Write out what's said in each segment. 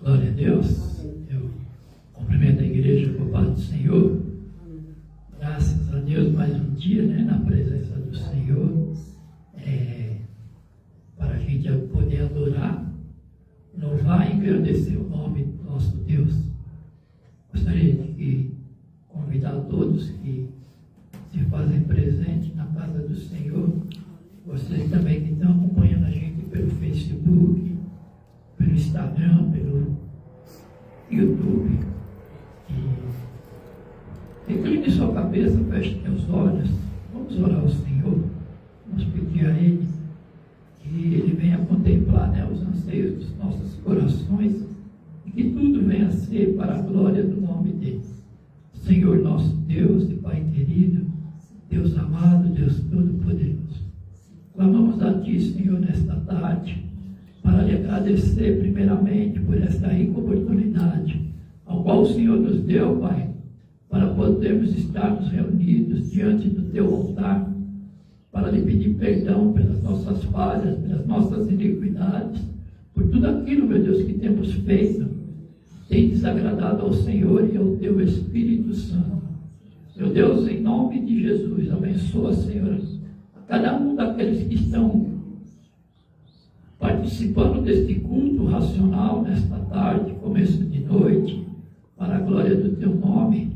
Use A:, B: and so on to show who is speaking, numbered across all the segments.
A: Glória a Deus. Eu cumprimento a igreja com a paz do Senhor. Graças a Deus, mais um dia, na presença do Senhor, para a gente poder adorar, louvar e engrandecer o nome do nosso Deus. Gostaria de convidar todos que se fazem presente na casa do Senhor, vocês também que estão acompanhando a gente pelo Facebook, pelo Instagram, pelo YouTube, e incline sua cabeça, feche teus olhos, vamos orar ao Senhor, vamos pedir a Ele que Ele venha contemplar os anseios dos nossos corações e que tudo venha a ser para a glória do nome dele. Senhor nosso Deus e Pai querido, Deus amado, Deus todo-poderoso, clamamos a Ti, Senhor, nesta tarde, para lhe agradecer primeiramente por esta rica oportunidade, ao qual o Senhor nos deu, Pai, para podermos estarmos reunidos diante do Teu altar, para lhe pedir perdão pelas nossas falhas, pelas nossas iniquidades, por tudo aquilo, meu Deus, que temos feito, tem desagradado ao Senhor e ao Teu Espírito Santo. Meu Deus, em nome de Jesus, abençoa, Senhor, a cada um daqueles que estão participando deste culto racional nesta tarde, começo de noite, para a glória do Teu nome,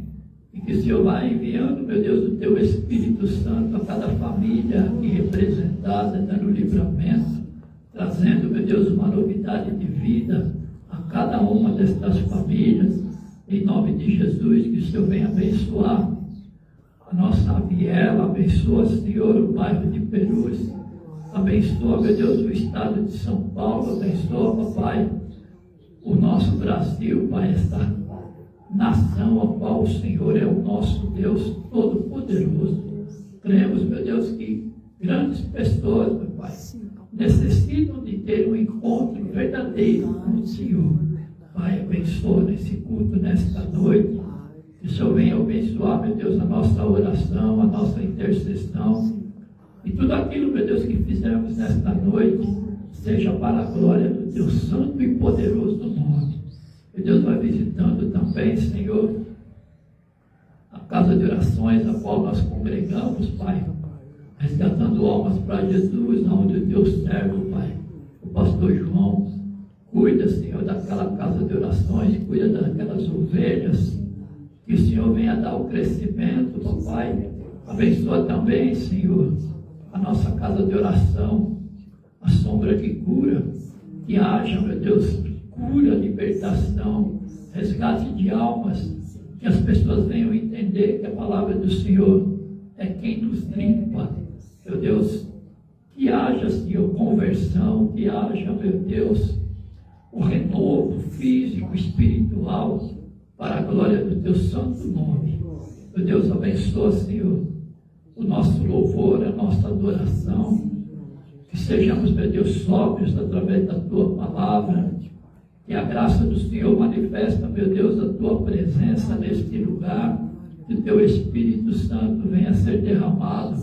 A: e que o Senhor vai enviando, meu Deus, o Teu Espírito Santo a cada família aqui representada, dando livramento, trazendo, meu Deus, uma novidade de vida a cada uma destas famílias, em nome de Jesus, que o Senhor venha abençoar a nossa Viela, abençoa, Senhor, o bairro de Perus, abençoa, meu Deus, o estado de São Paulo, abençoa, papai, o nosso Brasil, Pai, esta nação a qual o Senhor é o nosso Deus Todo-Poderoso. Cremos, meu Deus, que grandes pessoas, meu Pai, necessitam de ter um encontro verdadeiro com o Senhor. Pai, abençoa nesse culto, nesta noite, que o Senhor venha abençoar, meu Deus, a nossa oração, a nossa intercessão, e tudo aquilo, meu Deus, que fizemos nesta noite, seja para a glória do Teu santo e poderoso nome. E Deus vai visitando também, Senhor, a casa de orações a qual nós congregamos, Pai, resgatando almas para Jesus, onde o Teu servo, Pai, o pastor João, cuida, Senhor, daquela casa de orações, cuida daquelas ovelhas, que o Senhor venha dar o crescimento, papai. Abençoa também, Senhor, a nossa casa de oração, a sombra que cura, que haja, meu Deus, cura, libertação, resgate de almas, que as pessoas venham entender que a palavra do Senhor é quem nos limpa, meu Deus, que haja, Senhor, conversão, que haja, meu Deus, o renovo físico, espiritual, para a glória do Teu santo nome. Meu Deus, abençoa, Senhor, o nosso louvor, a nossa adoração, que sejamos, meu Deus, sóbrios através da Tua palavra, que a graça do Senhor manifesta, meu Deus, a Tua presença neste lugar, que o Teu Espírito Santo venha a ser derramado,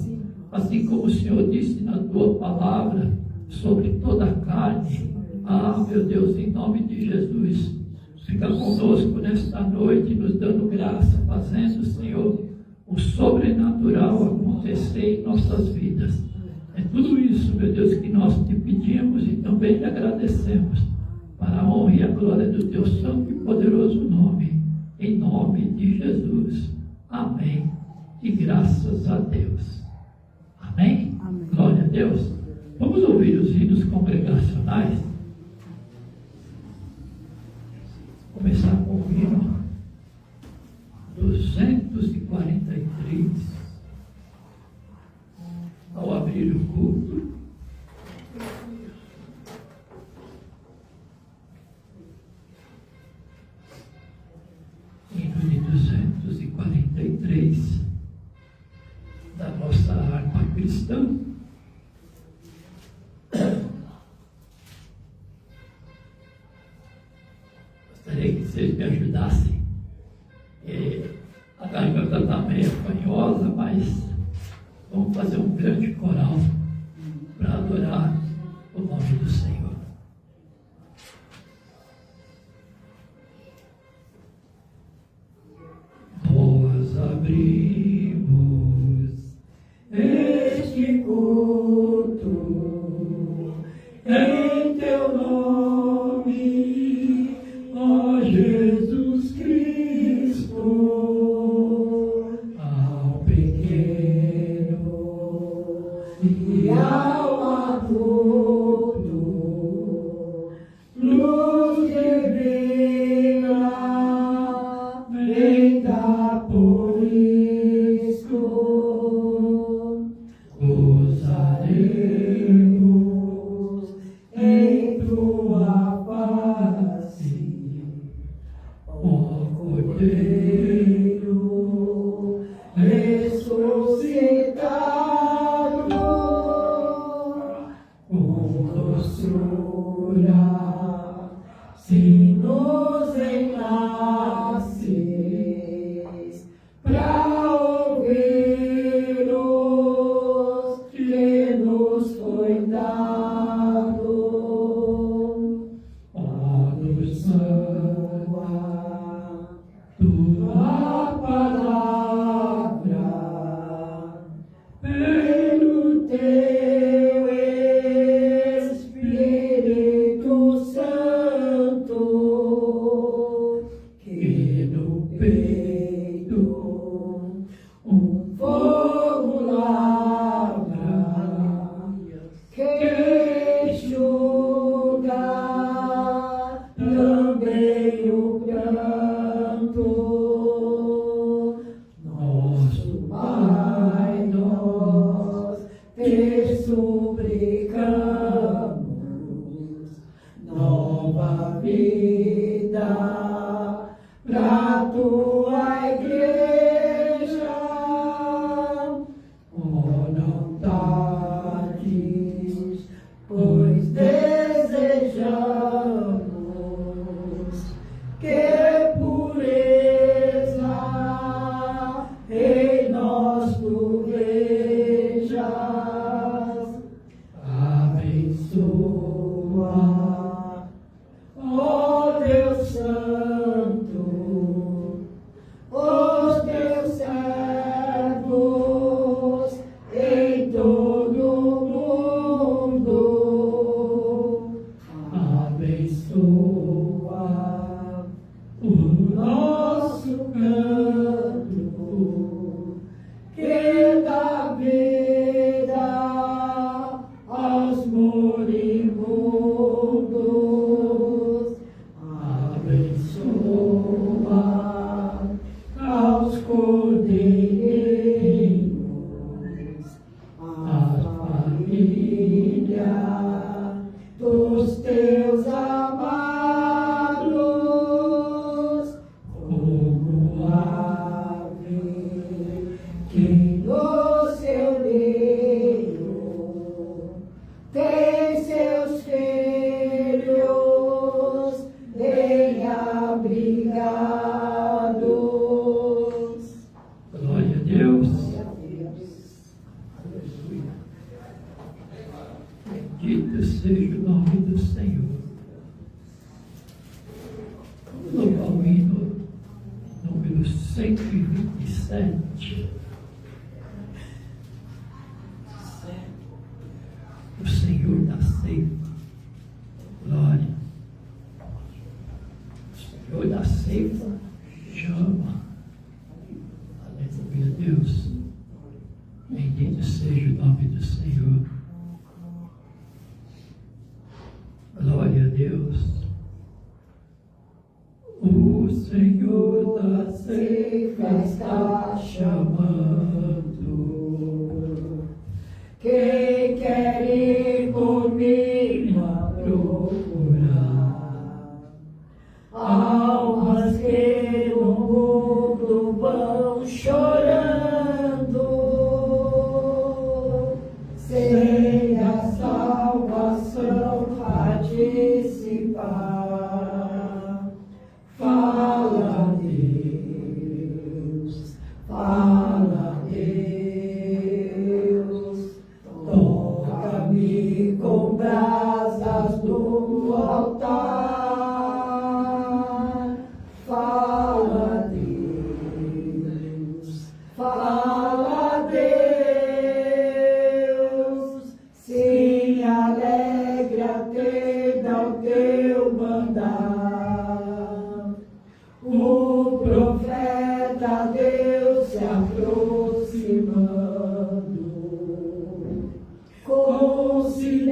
A: assim como o Senhor disse na Tua palavra, sobre toda a carne. Ah, meu Deus, em nome de Jesus, fica conosco nesta noite, nos dando graça, fazendo, Senhor, o sobrenatural acontecer em nossas vidas. É tudo isso, meu Deus, que nós te pedimos e também te agradecemos, para a honra e a glória do Teu santo e poderoso nome, em nome de Jesus. Amém. E graças a Deus. Amém? Amém. Glória a Deus. Vamos ouvir os hinos congregacionais. Começar com o hino 243. Ao abrir o culto, hino de 243 da nossa harpa cristã. Gostaria que vocês me ajudassem. A garganta está meio fanhosa, mas vamos fazer um grande coral para adorar o nome do Senhor.
B: se nos enlaces pra ouvir-os que nos foi dado. Ó Deus Santo, tua palavra pelo teu Espírito Santo, que no peito um fogo lavra, que enxuga também o pranto. Nosso Pai, nós te suplicamos nova vida pra tua igreja. Oh, não tardes, pois desejamos que pureza em nós tu vejas. Abençoa, ó Deus Santo, os teus servos em todo o mundo. Abençoa o nosso canto, que dá vida aos moribundos. Abençoa aos cordeirinhos, a família dos teus amados, como ave que no seu ninho tem seus filhos bem abrigados.
A: Glória a Deus. Bendito seja o nome do Senhor. Vamos louvar o hino número 127. O Senhor da ceifa. Glória. O Senhor da ceifa chama. Aleluia, Deus. Bendito seja o nome do Senhor. Glória a Deus. O Senhor da ceifa está chamando.
B: Quem quer ir comigo a procurar almas que no mundo vão chorando, sem a salvação participar? Fala, Deus, fala, Deus, toca-me com brasas do altar. Fala, Deus, fala, Deus, sim, alegre atenda ao teu mandar. O profeta Deus se aproximando, considera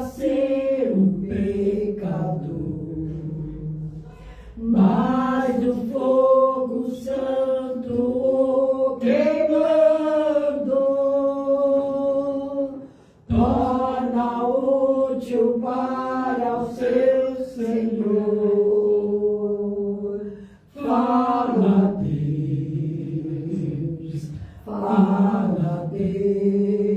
B: ser um pecador, mas o fogo santo o queimando torna útil para o seu Senhor. Fala, Deus, fala, Deus,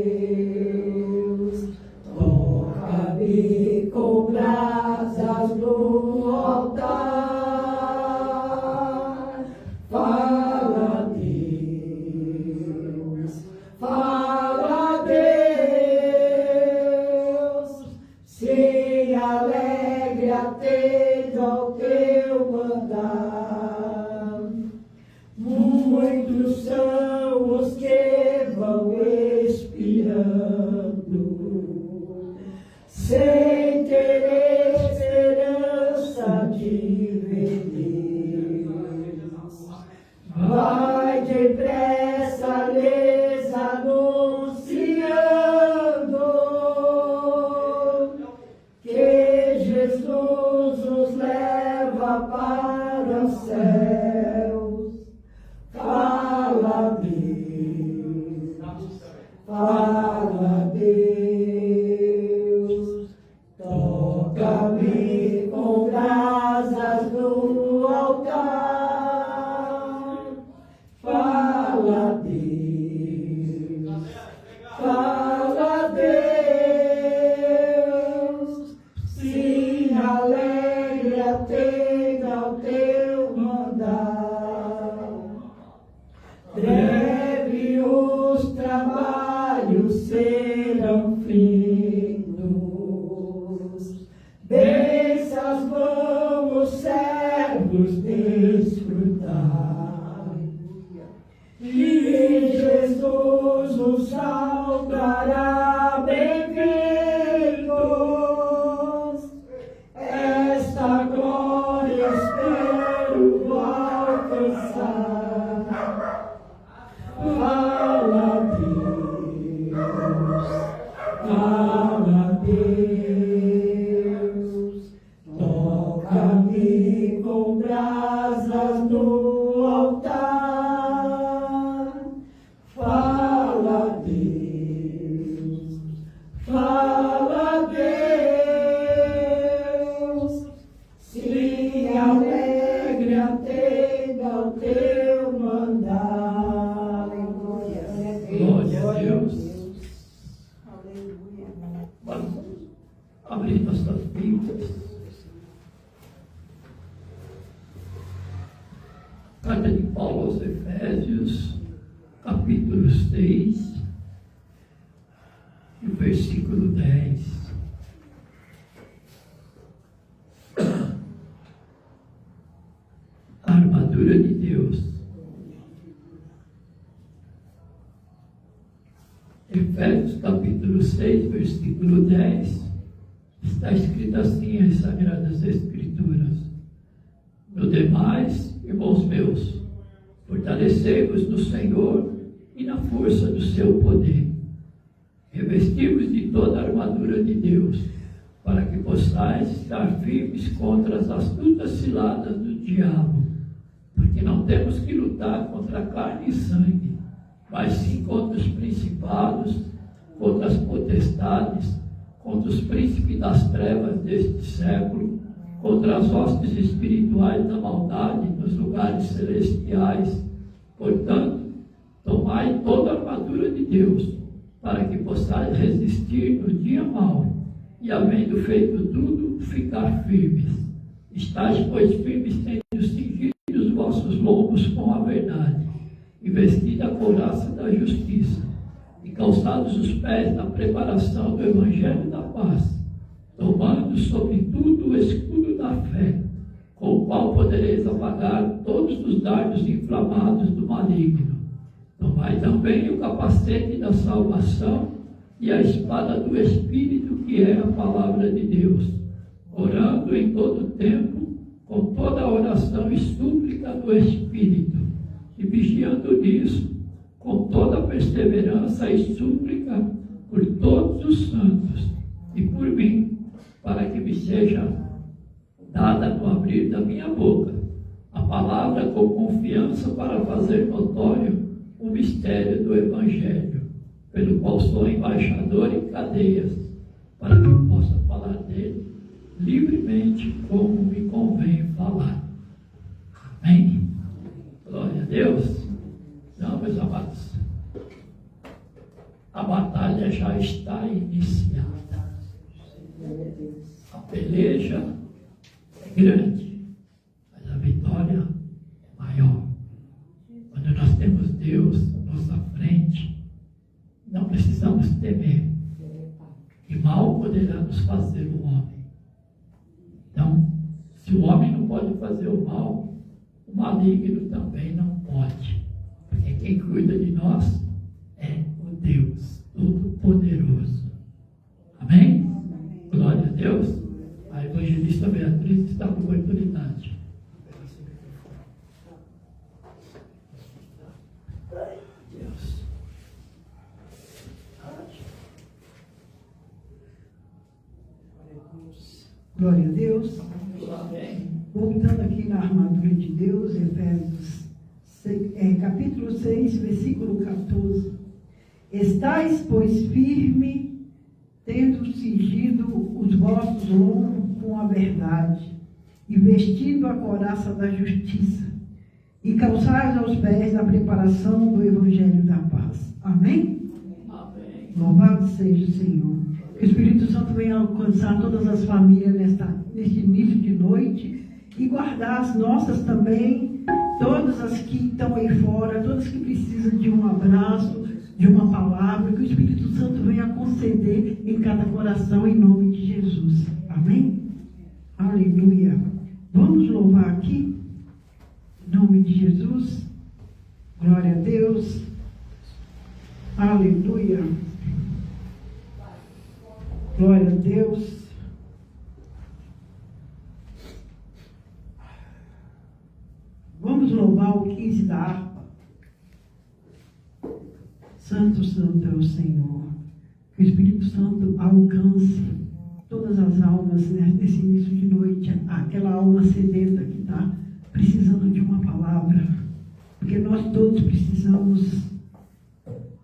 B: toca-me com brasas do atendo ao teu mandar. Muitos são os que vão expirando, sem ter esperança de ver. Vai depressa lhes anunciando que Jesus os leva para os céus. Fala, Deus, fala, Deus, toca-me com brasas no altar. Fala, Deus, fala, Deus, sim, alegre atenda ao teu mandar. Breve os trabalhos serão finos, bênçãos vão os servos desfrutar, e Jesus nos saudará bem-vindos. Esta glória espero alcançar. Fala, Deus, fala, Deus, toca-me com brasas no altar. Fala, Deus, fala, Deus, sim, alegre atenda ao teu mandar.
A: Glória a Deus.
B: Aleluia.
A: Vamos abrir nossas Bíblias. Carta de Paulo aos Efésios, capítulo 6, e o versículo 10. A armadura de Deus. Efésios capítulo 6, versículo 10, está escrito assim as Sagradas Escrituras: no demais, irmãos meus, fortalecei-vos no Senhor e na força do seu poder. Revesti-vos de toda a armadura de Deus, para que possais estar firmes contra as astutas ciladas do diabo, porque não temos que lutar contra carne e sangue, mas sim contra os principados, contra as potestades, contra os príncipes das trevas deste século, contra as hostes espirituais da maldade nos lugares celestiais. Portanto, tomai toda a armadura de Deus, para que possais resistir no dia mau, e havendo feito tudo, ficar firmes. Estais, pois, firmes, tendo cingido os vossos lombos com a verdade, e vestida a couraça da justiça, e calçados os pés na preparação do Evangelho da paz, tomando sobretudo o escudo da fé, com o qual podereis apagar todos os dardos inflamados do maligno. Tomai também o capacete da salvação e a espada do Espírito, que é a palavra de Deus, orando em todo o tempo, com toda a oração e súplica do Espírito, e vigiando nisso, com toda a perseverança e súplica por todos os santos e por mim, para que me seja dada no abrir da minha boca a palavra com confiança para fazer notório o mistério do Evangelho, pelo qual sou embaixador em cadeias, para que eu possa falar dele livremente como me convém falar. Amém? Glória a Deus. Não, meus amados, a batalha já está iniciada. A peleja é grande, mas a vitória é maior. Quando nós temos Deus à nossa frente, não precisamos temer, que mal poderá nos fazer o homem. Então, Se o homem não pode fazer o mal, o maligno também não pode. Porque quem cuida de nós é o Deus Todo-Poderoso. Amém? Glória a Deus. A evangelista Beatriz está com oportunidade. Deus.
C: Glória a Deus.
A: Amém.
C: Voltando aqui na armadura de Deus, Efésios capítulo 6, versículo 14. Estais, pois, firme, tendo cingido os vossos lombos com a verdade, e vestindo a couraça da justiça, e calçais aos pés a preparação do evangelho da paz. Amém?
A: Amém.
C: Louvado seja o Senhor. Que o Espírito Santo venha alcançar todas as famílias neste início de noite e guardar as nossas também, todas as que estão aí fora, todas que precisam de um abraço, de uma palavra, que o Espírito Santo venha conceder em cada coração, em nome de Jesus. Amém? Aleluia. Vamos louvar aqui, em nome de Jesus. Glória a Deus. Aleluia. Glória a Deus. Vamos louvar o 15 da harpa. Santo, Santo é o Senhor. Que o Espírito Santo alcance todas as almas nesse início de noite. Aquela alma sedenta que está precisando de uma palavra. Porque nós todos precisamos.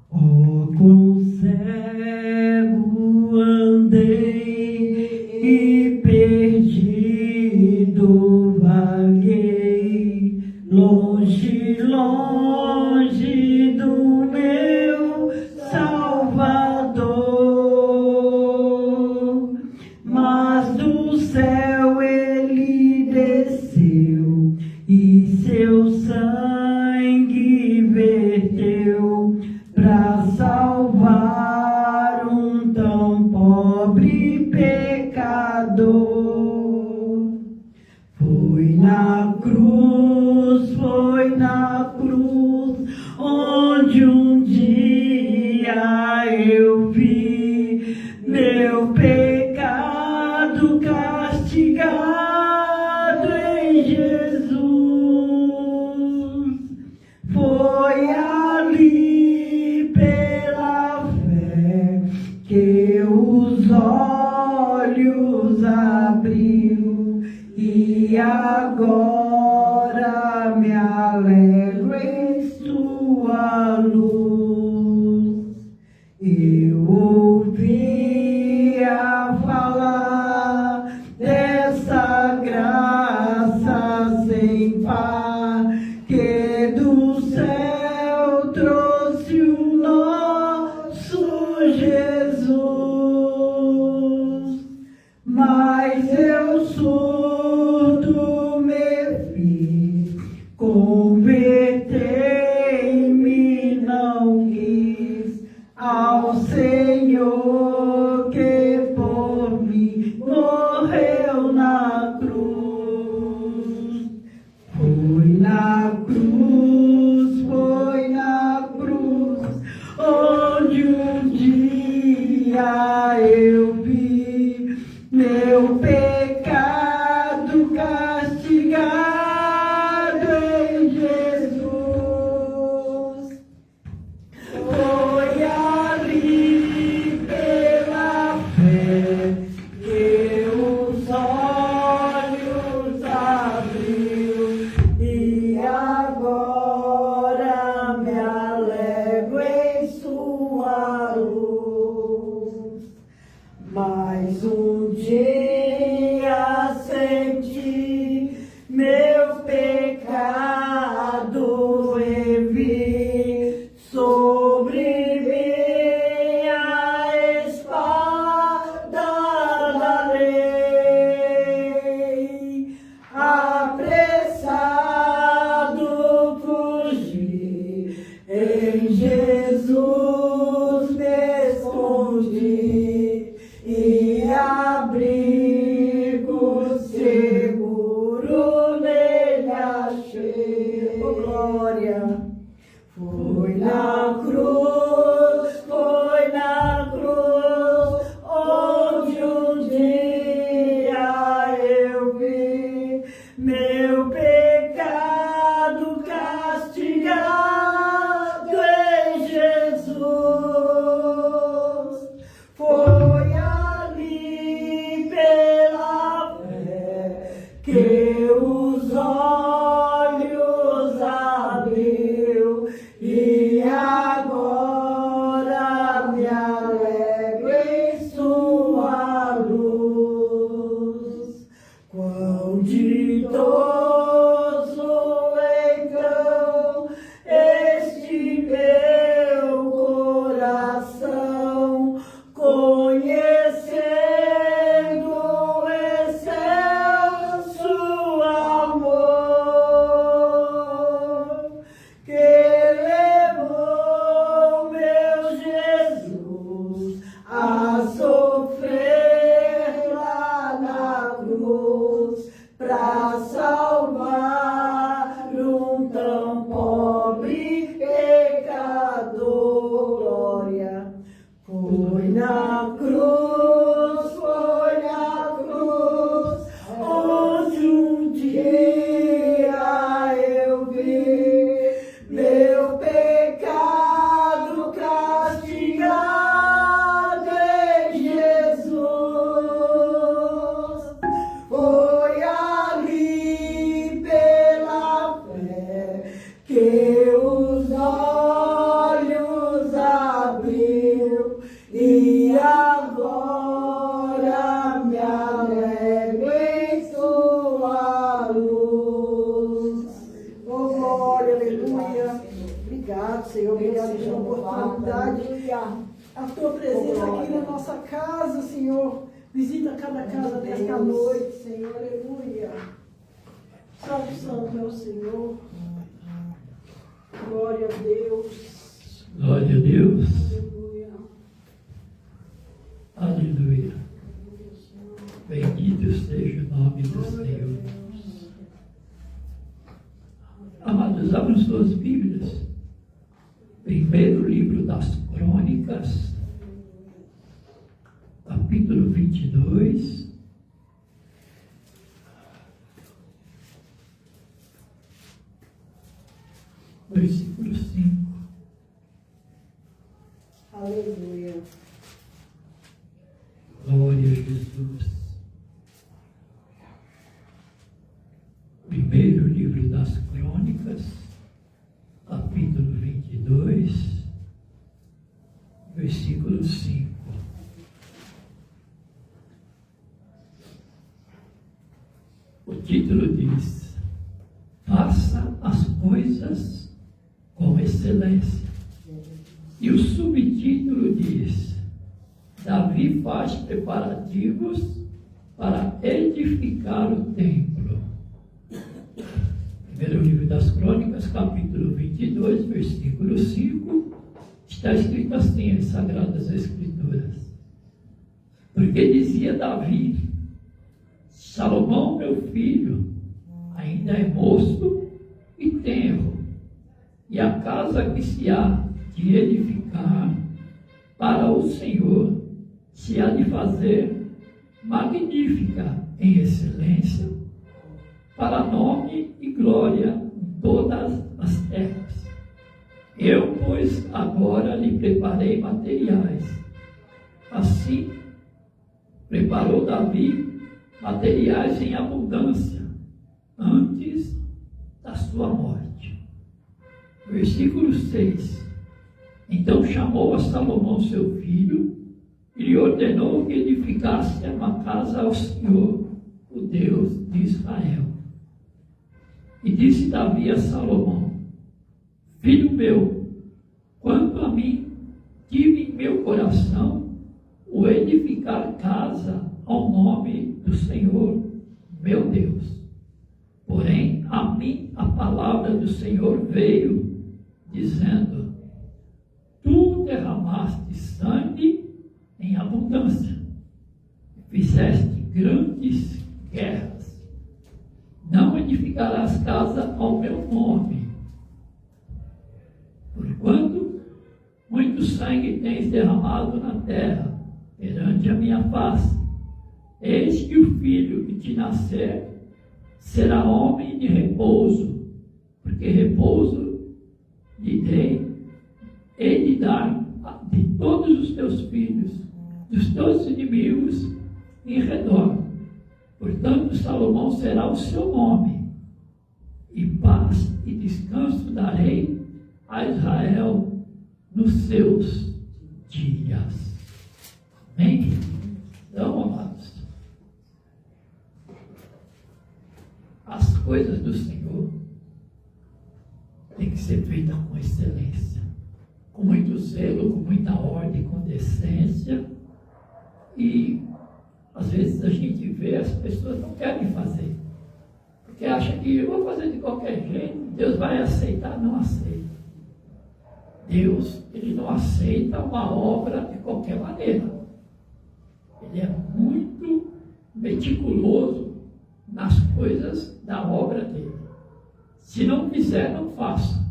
C: Oh, quão cego andei e perdido vaguei, longe, longe do meu Salvador, mas do céu ele desceu e seu sangue verteu para salvar um tão pobre pecador. Foi na cruz, onde um dia eu vi meu pecado castigado em Jesus. Foi ali pela fé que os olhos abriu e agora me alegro em sua luz. Eu ouvia falar dessa graça sem par que do céu trouxe o nosso Jesus, mas eu surdo me fiz, convertei-me, não quis ao Senhor que por mim morreu na cruz. Foi na cruz, onde um dia eu vi meu pecado castigado em Jesus. Foi ali pela fé que os olhos abriu e agora me alegro em sua luz. Mas um dia senti meu pecado revi sobre mim a espada da lei. Apressado fugi, em Jesus me escondi e abrigo seguro
B: que os olhos abriu e agora me alegro em sua luz. Quão ditoso então este meu coração, conhecendo o excelso amor que levou meu Jesus a sofrer lá na cruz para salvar um tão pobre pecador. Glória. Foi na cruz, onde um dia eu vi meu pecado castigado em Jesus. Foi ali pela fé que os olhos abriu e agora me alegro em sua luz. Oh, glória, aleluia. Obrigado, Senhor. Obrigado pela oportunidade. A tua presença aqui na nossa casa, Senhor. Visita cada casa desta noite, Senhor. Aleluia. Salve, santo é o Senhor. Glória a Deus.
A: Glória a Deus.
B: Aleluia.
A: Aleluia. Bendito seja o nome do Senhor. Amados, abram suas Bíblias. Primeiro livro das Crônicas, capítulo 22. Versículo 5.
B: Aleluia.
A: Glória a Jesus. Primeiro livro das Crônicas, capítulo 22, versículo 5. O título diz: faça as coisas com excelência. E o subtítulo diz: Davi faz preparativos para edificar o templo. Primeiro livro das Crônicas, capítulo 22, versículo 5, está escrito assim em Sagradas Escrituras: porque dizia Davi, Salomão, meu filho, ainda é moço e tenro, e a casa que se há de edificar para o Senhor se há de fazer magnífica em excelência, para nome e glória em todas as terras. Eu, pois, agora lhe preparei materiais. Assim, preparou Davi materiais em abundância antes da sua morte. Versículo 6. Então chamou a Salomão, seu filho, e lhe ordenou que edificasse uma casa ao Senhor, o Deus de Israel. E disse Davi a Salomão: filho meu, quanto a mim, tive em meu coração o edificar casa ao nome do Senhor, meu Deus. Porém, a mim a palavra do Senhor veio, dizendo: tu derramaste sangue em abundância, fizeste grandes guerras. Não edificarás casa ao meu nome, porquanto muito sangue tens derramado na terra perante a minha face. Eis que o filho que te nascer será homem de repouso, porque repouso lhe dei, hei de dar de todos os teus filhos, dos teus inimigos em redor, Portanto, Salomão será o seu nome, e paz e descanso darei a Israel nos seus dias. Amém? Então, amados, as coisas do Senhor têm que ser feitas com excelência, com muito zelo, com muita ordem, com decência. E às vezes a gente vê as pessoas não querem fazer, porque acham que eu vou fazer de qualquer jeito, Deus vai aceitar. Não aceita. Deus, Ele não aceita uma obra de qualquer maneira. Ele é muito meticuloso nas coisas da obra dele. Se não quiser, não faça.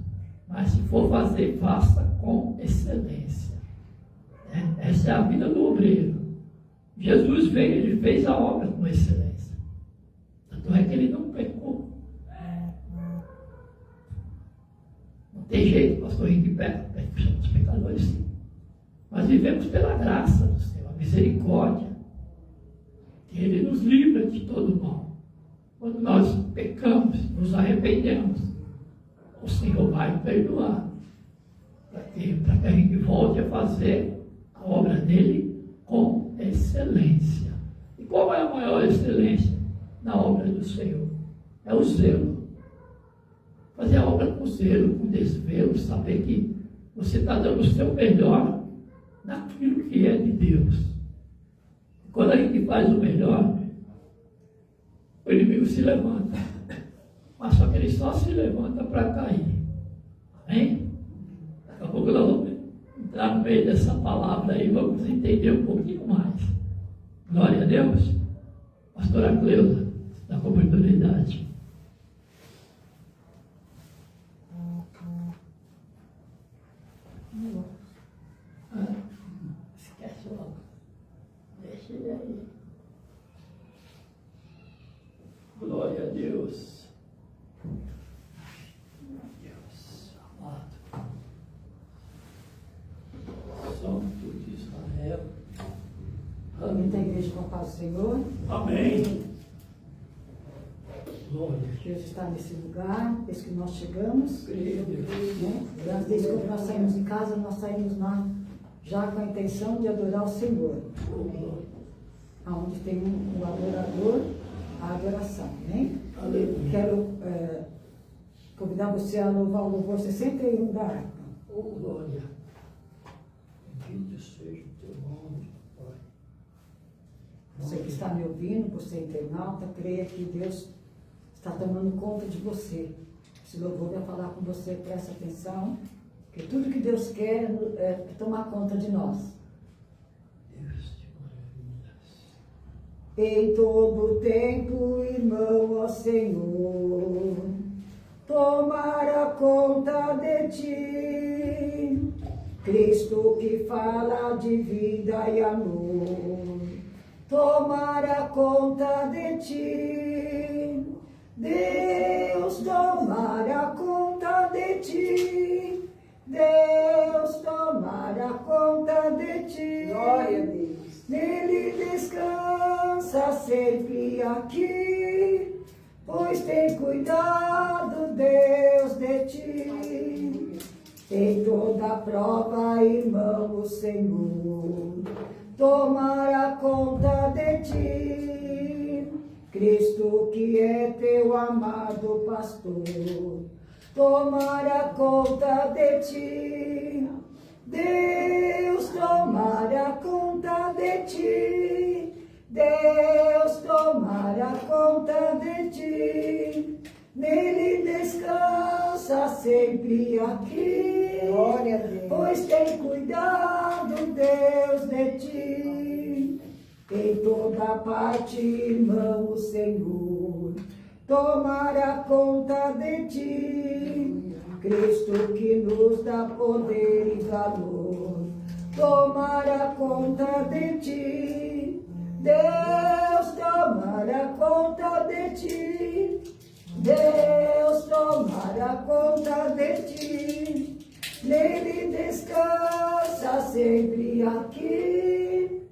A: Mas se for fazer, faça com excelência. Essa é a vida do obreiro. Jesus veio, ele fez a obra com excelência. Tanto é que ele não pecou. Não tem jeito, pastor Henrique peca, somos pecadores sim. Mas vivemos pela graça do Senhor, a misericórdia. Ele nos livra de todo mal. Quando nós pecamos, nos arrependemos, o Senhor vai perdoar. Para que a gente volte a fazer a obra dele com excelência. E qual é a maior excelência na obra do Senhor? É o zelo. Fazer a obra com zelo, com desvelo, saber que você está dando o seu melhor naquilo que é de Deus. E quando a gente faz o melhor, o inimigo se levanta. Mas só que ele só se levanta para cair. Amém? Daqui a pouco nós vamos entrar no meio dessa palavra aí, vamos entender um pouquinho mais. Glória a Deus. Pastora Cleusa, dá a oportunidade. Esquece logo. Deixa ele aí. Glória a Deus. Deus amado. Santo de Israel.
D: Amém. Da igreja com a paz do Senhor.
A: Amém. Glória.
D: Deus está nesse lugar, desde que nós chegamos.
A: Creio, Deus.
D: Desde quando nós saímos de casa, nós saímos lá já com a intenção de adorar o Senhor. Onde tem um adorador, a adoração, né?
A: Aleluia.
D: Quero convidar você a louvar o louvor 61 da harpa.
A: Oh, glória. Bendito seja o teu nome, Pai.
D: Você que está me ouvindo, você internauta, creia que Deus está tomando conta de você. Esse louvor vai falar com você, presta atenção, que tudo que Deus quer é tomar conta de nós.
A: Deus de maravilhas.
D: Em todo tempo, irmão, ó Senhor, tomara conta de ti, Cristo que fala de vida e amor, tomara conta de ti, Deus tomara conta de ti, Deus tomara conta de ti.
B: Glória a Deus.
D: Nele descansa sempre aqui, pois tem cuidado Deus de ti. Em toda prova, irmão, o Senhor tomará conta de ti. Cristo que é teu amado pastor, tomará conta de ti. Deus tomará conta de ti, Deus tomará conta de ti, nele descansa sempre aqui,
B: Glória a Deus.
D: pois tem cuidado Deus de ti. Em toda parte, irmão, o Senhor tomará conta de ti. Cristo que nos dá poder e valor, tomará conta de ti. Deus tomará conta de ti. Deus tomará conta de ti. Nele descansa sempre aqui,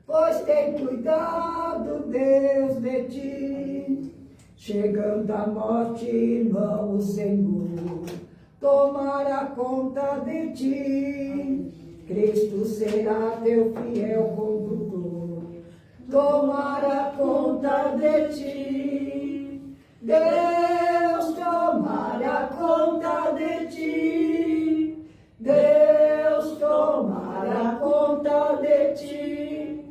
D: pois tem cuidado Deus de ti. Chegando a morte, vamos, Senhor, tomar a conta de ti. Cristo será teu fiel condutor, tomar a conta de ti. Deus, tomar a conta de ti. Deus, tomar a conta de ti.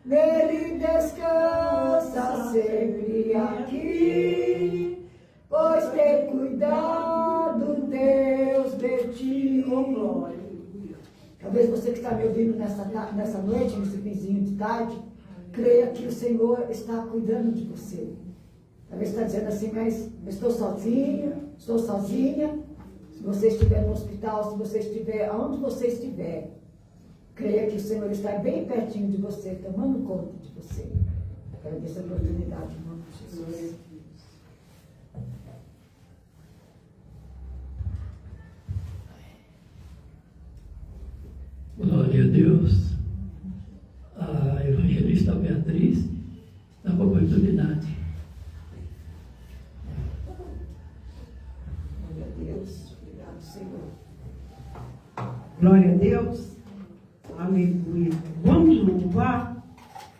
D: Nele descansa sempre aqui, pois tem cuidado Deus de ti. Oh, glória. Talvez você que está me ouvindo nessa noite, nesse finzinho de tarde, creia que o Senhor está cuidando de você. Talvez está dizendo assim, mas estou sozinha. Se você estiver no hospital, se você estiver aonde você estiver, creia que o Senhor está bem pertinho de você, tomando conta de você. Agradeço a oportunidade, em nome de Jesus.
A: Glória a Deus. A evangelista Beatriz dá uma oportunidade.
D: Glória a Deus. Obrigado, Senhor.
C: Glória a Deus. Aleluia. Vamos louvar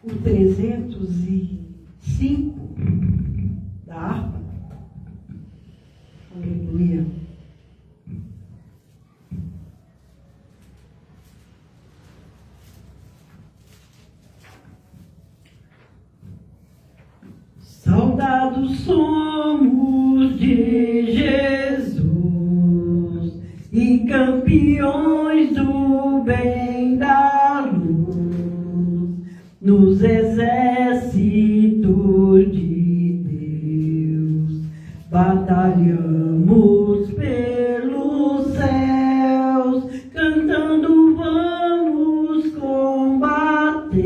C: o 305 da harpa. Aleluia. Saudados somos de Jesus e campeões do bem da luz, nos exércitos de Deus, batalhamos pelos céus, cantando vamos combater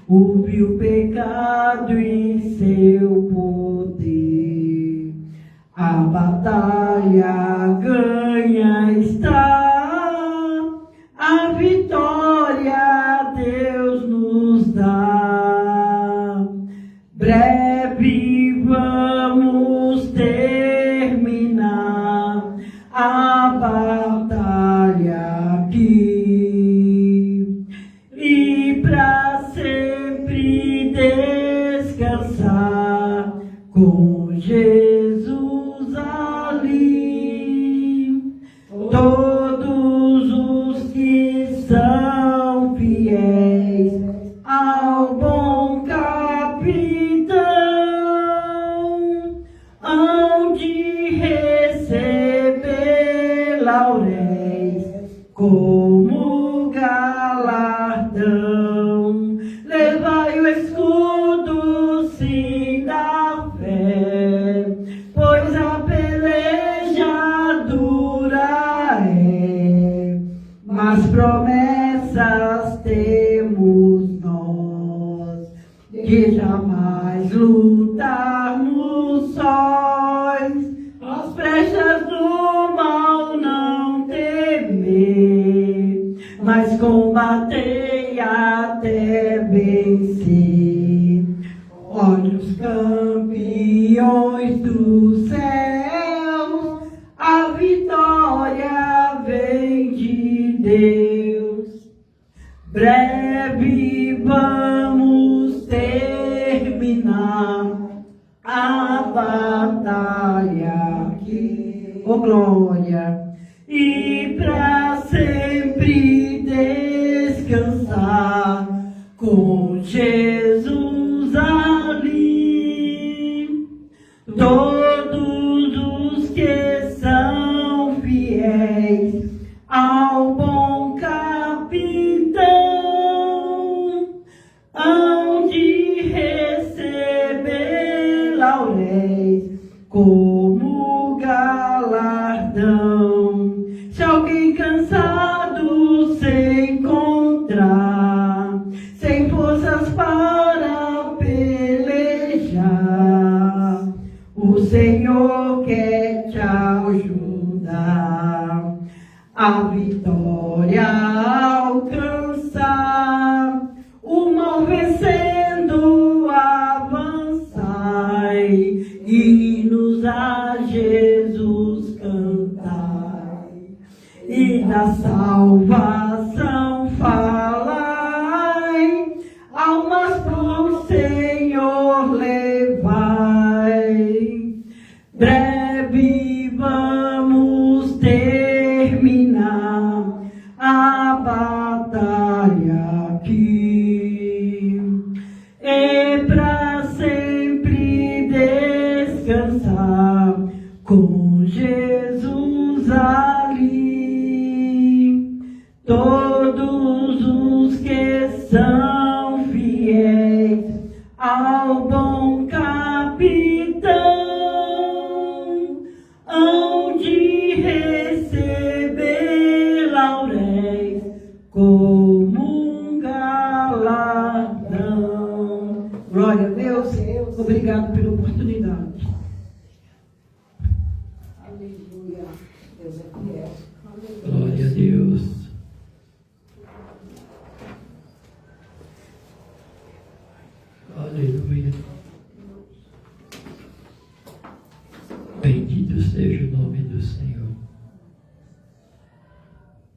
C: o vil pecado em seu poder. A batalha ganha está, a vitória Deus nos dá. Breve vamos terminar a batalha aqui e pra sempre descansar com Jesus ali. Todos os que são fiéis ao bom capitão hão de receber lauréis como galardão. Levai o escudo, sim, da fé, pois a peleja dura é, mas promessas temos nós, que jamais lutarmos sós, as flechas do mal não temer, mas combatei até vencer. Olha os campeões do céu, a vitória vem de Deus. Breve vamos terminar a batalha aqui, oh glória, e pra sempre descansar com Jesus ali. Todos os que são fiéis ao bom capitão hão de receber lauréis como galardão. Se alguém cansado se encontrar, sem forças para pelejar, o Senhor quer te ajudar a vitória alcançar, o mal vencendo avançai, hinos a Jesus cantai, e da salvação falai, almas pro Senhor levai. Breve vamos terminar a batalha aqui, e pra sempre descansar com Jesus ali. Todos os que são fiéis ao bom capitão hão de receber lauréis como um galardão. Glória a Deus. Obrigado pela oportunidade.
D: Aleluia. Deus é fiel.
A: Glória a Deus. Aleluia. Bendito seja o nome do Senhor.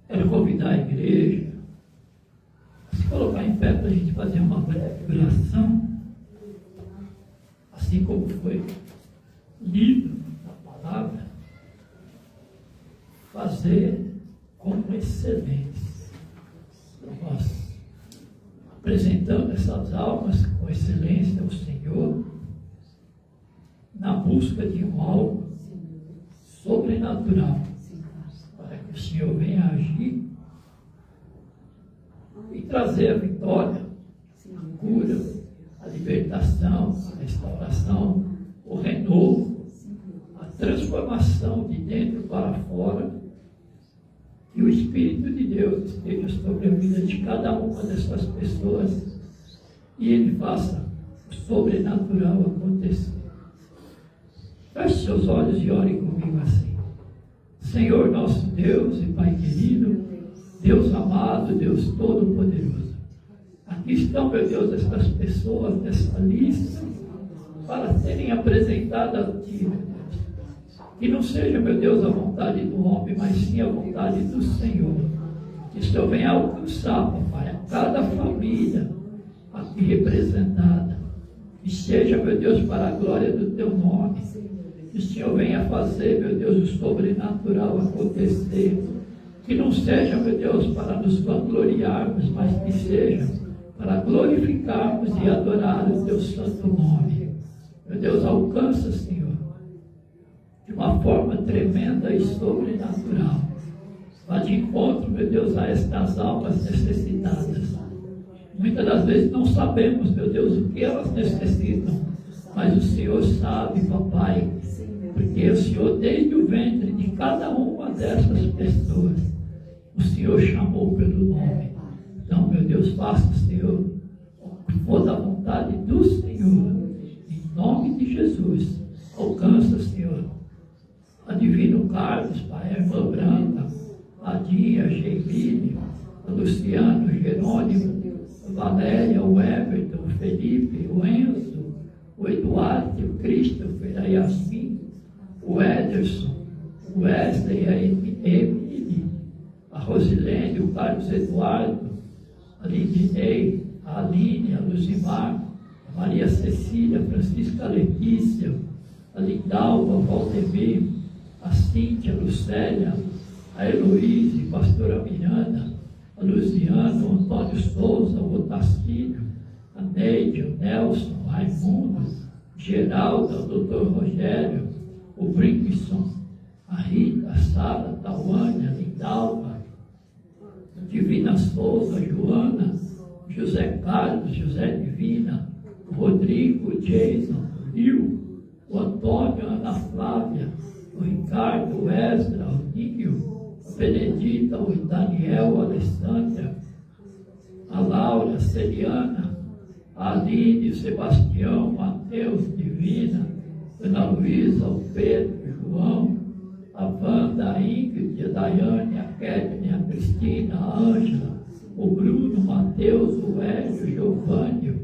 A: Quero convidar a igreja a se colocar em pé para a gente fazer uma breve oração, assim como foi lido na palavra, fazer com excelência. Nós apresentando essas almas com excelência ao Senhor, na busca de um algo sobrenatural, para que o Senhor venha agir e trazer a vitória, a cura, a libertação, a restauração, o renovo, a transformação de dentro para fora. Que o Espírito de Deus esteja sobre a vida de cada uma dessas pessoas e Ele faça o sobrenatural acontecer. Feche seus olhos e ore comigo assim. Senhor nosso Deus e Pai querido, Deus amado, Deus todo-poderoso, aqui estão, meu Deus, estas pessoas nessa lista para serem apresentadas a Ti, meu Deus. Que não seja, meu Deus, a vontade do homem, mas sim a vontade do Senhor. Que o Senhor venha alcançar, papai, a cada família aqui representada. Que seja, meu Deus, para a glória do Teu nome. Que o Senhor venha fazer, meu Deus, o sobrenatural acontecer. Que não seja, meu Deus, para nos vangloriarmos, mas que seja para glorificarmos e adorar o Teu santo nome. Meu Deus, alcança, Senhor, de uma forma tremenda e sobrenatural. Vá de encontro, meu Deus, a estas almas necessitadas. Muitas das vezes não sabemos, meu Deus, o que elas necessitam, mas o Senhor sabe, papai, porque o Senhor, desde o ventre de cada uma dessas pessoas, o Senhor chamou pelo nome. Então, meu Deus, faça, Senhor, o que for da vontade do Senhor, em nome de Jesus. Alcança, Senhor, a Divino Carlos, Pai, a irmã Branca, a Dinha, a Geivine, a Luciano, o Jerônimo, a Valéria, o Everton, o Felipe, o Enzo, o Eduardo, o Christopher, a Yasmin, o Ederson, o Wesley, a Emily, a Rosilene, o Carlos Eduardo, a Lindinei, a Aline, a Luzimar, a Maria Cecília, a Francisca Letícia, a Lindalva, a Valdemir, a Cíntia, a Lucélia, a Heloíse, a pastora Miranda, a Luciano, o Antônio Souza, o Otacílio, a Neide, o Nelson, o Raimundo, Geralda, o doutor Rogério, o Brinkson, a Rita, a Sara, a Tauânia, a Lindalva, a Divina Souza, a Joana, José Carlos, José Divina, o Rodrigo, o Jason, o Rio, o Antônio, a Ana Flávia, o Ricardo, o Ezra, o Ninho, a Benedita, o Daniel, a Alessandra, a Laura, a Celiana, a Aline, o Sebastião, o Mateus, Divina, a Ana Luísa, o Pedro, o João, a Wanda, a Ingrid, a Daiane, a Kevin, a Cristina, a Ângela, o Bruno, o Mateus, o Hélio, o Giovanni,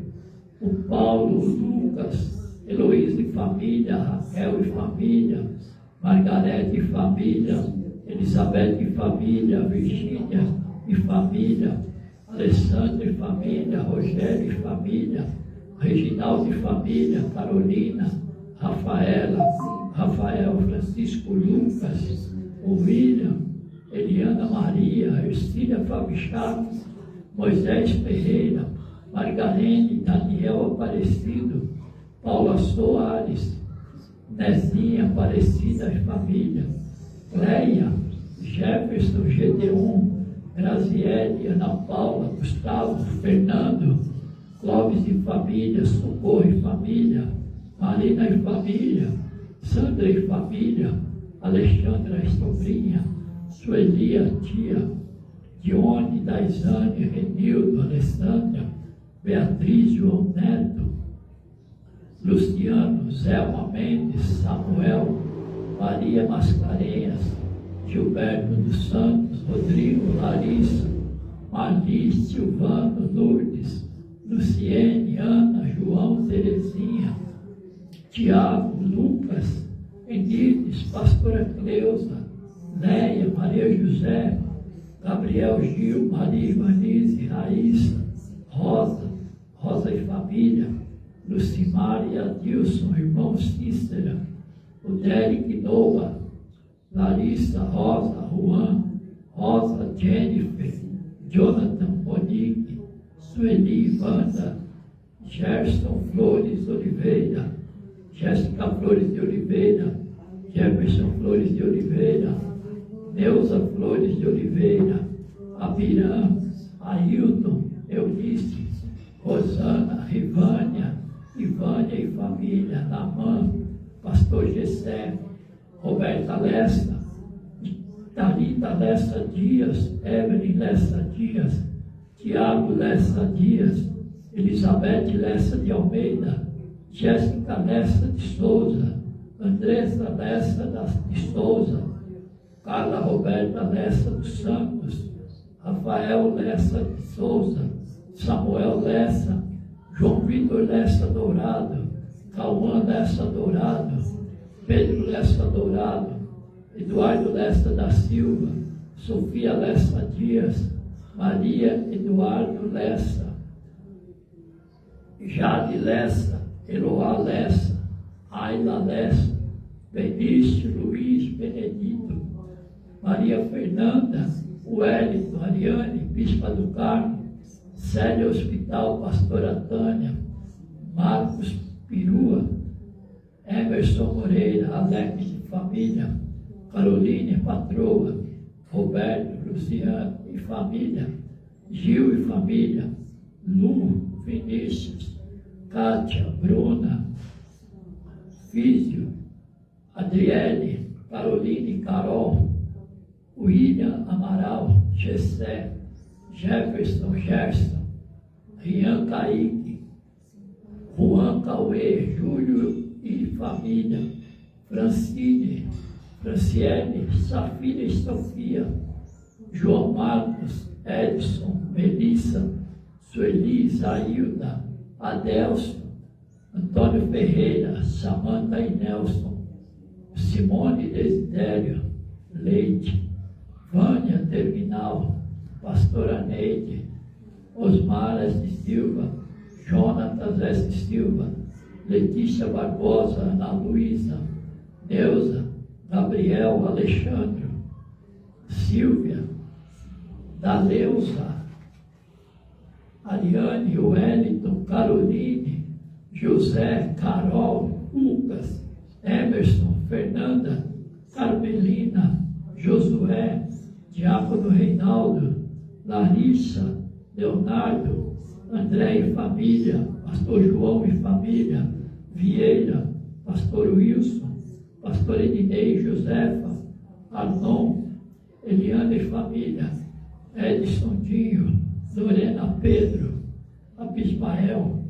A: o Paulo, o Lucas, Heloísa e família, Raquel e família, Margarete e família, Elizabeth e família, Virgínia e família, Alessandra e família, Rogério e família, Reginaldo e família, Carolina, Rafael, Francisco, Lucas, o William, Eliana Maria, Ercília Fábio Chaves, Moisés Ferreira, Margarene, Daniel Aparecido, Paula Soares, Nezinha Aparecida e família, Cleia, Jefferson, Gedeon, Graziele, Ana Paula, Gustavo, Fernando, Clóvis e família, Socorro e família, Marina e família, Sandra e família, Alexandra e sobrinha, Sueli, a tia, Dione, Daisane, Renildo, Alessandra, Beatriz, João Neto, Luciano, Zelma Mendes, Samuel, Maria Mascarenhas, Gilberto dos Santos, Rodrigo, Larissa, Marli, Silvano, Lourdes, Luciene, Ana, João, Terezinha, Tiago, Lucas, Enides, Pastora Cleusa, Leia, Maria José, Gabriel Gil, Maria Ivanise, Raíssa, Rosa e família, Lucimar e Adilson, irmão Cícera, o Derek Noah, Larissa, Rosa, Juan, Rosa, Jennifer, Jonathan, Monique, Sueli, Wanda, Gerson Flores Oliveira, Jéssica Flores de Oliveira, Jefferson Flores de Oliveira, Neuza Flores de Oliveira, Abirã, Ailton, Eunice, Rosana, Rivânia, Ivânia e família, Namã, Pastor Gessé, Roberta Lessa, Thalita Lessa Dias, Evelyn Lessa Dias, Tiago Lessa Dias, Elizabeth Lessa de Almeida, Jéssica Lessa de Souza, Andressa Lessa de Souza, Carla Roberta Lessa dos Santos, Rafael Lessa de Souza, Samuel Lessa, João Vitor Lessa Dourado, Cauã Lessa Dourado, Pedro Lessa Dourado, Eduardo Lessa da Silva, Sofia Lessa Dias, Maria Eduardo Lessa, Jade Lessa, Eloá Lessa, Ayla Lessa, Benício Luiz Benedito, Maria Fernanda, Wellington, Ariane, Bispa do Carmo, Célia Hospital, Pastora Tânia, Marcos Pirua, Emerson Moreira, Alex de família, Caroline Patroa, Roberto, Luciano e família, Gil e família, Lu, Vinícius, Kátia, Bruna, Físio, Adriele, Caroline, Carol, William Amaral, Gessé, Jefferson, Gerson, Rian Kaique, Juan Cauê, Júlio e família, Francine, Franciele, Safira e Sofia, João Marcos, Edson, Melissa, Sueli, Zailda, Adelson, Antônio Ferreira, Samanta e Nelson, Simone Desidério, Leite, Vânia Terminal, Pastora Neide, Osmar S. Silva, Jonatas S. Silva, Letícia Barbosa, Ana Luísa, Neuza, Gabriel, Alexandre, Silvia, Daleuza, Ariane, Wellington, Caroline, José, Carol, Lucas, Emerson, Fernanda, Carmelina, Josué, Diácono Reinaldo, Larissa, Leonardo, André e família, Pastor João e família, Vieira, Pastor Wilson, Pastor Ednei, Josefa, Arnon, Eliana e família, Edson Dinho, Lorena Pedro, Abismael,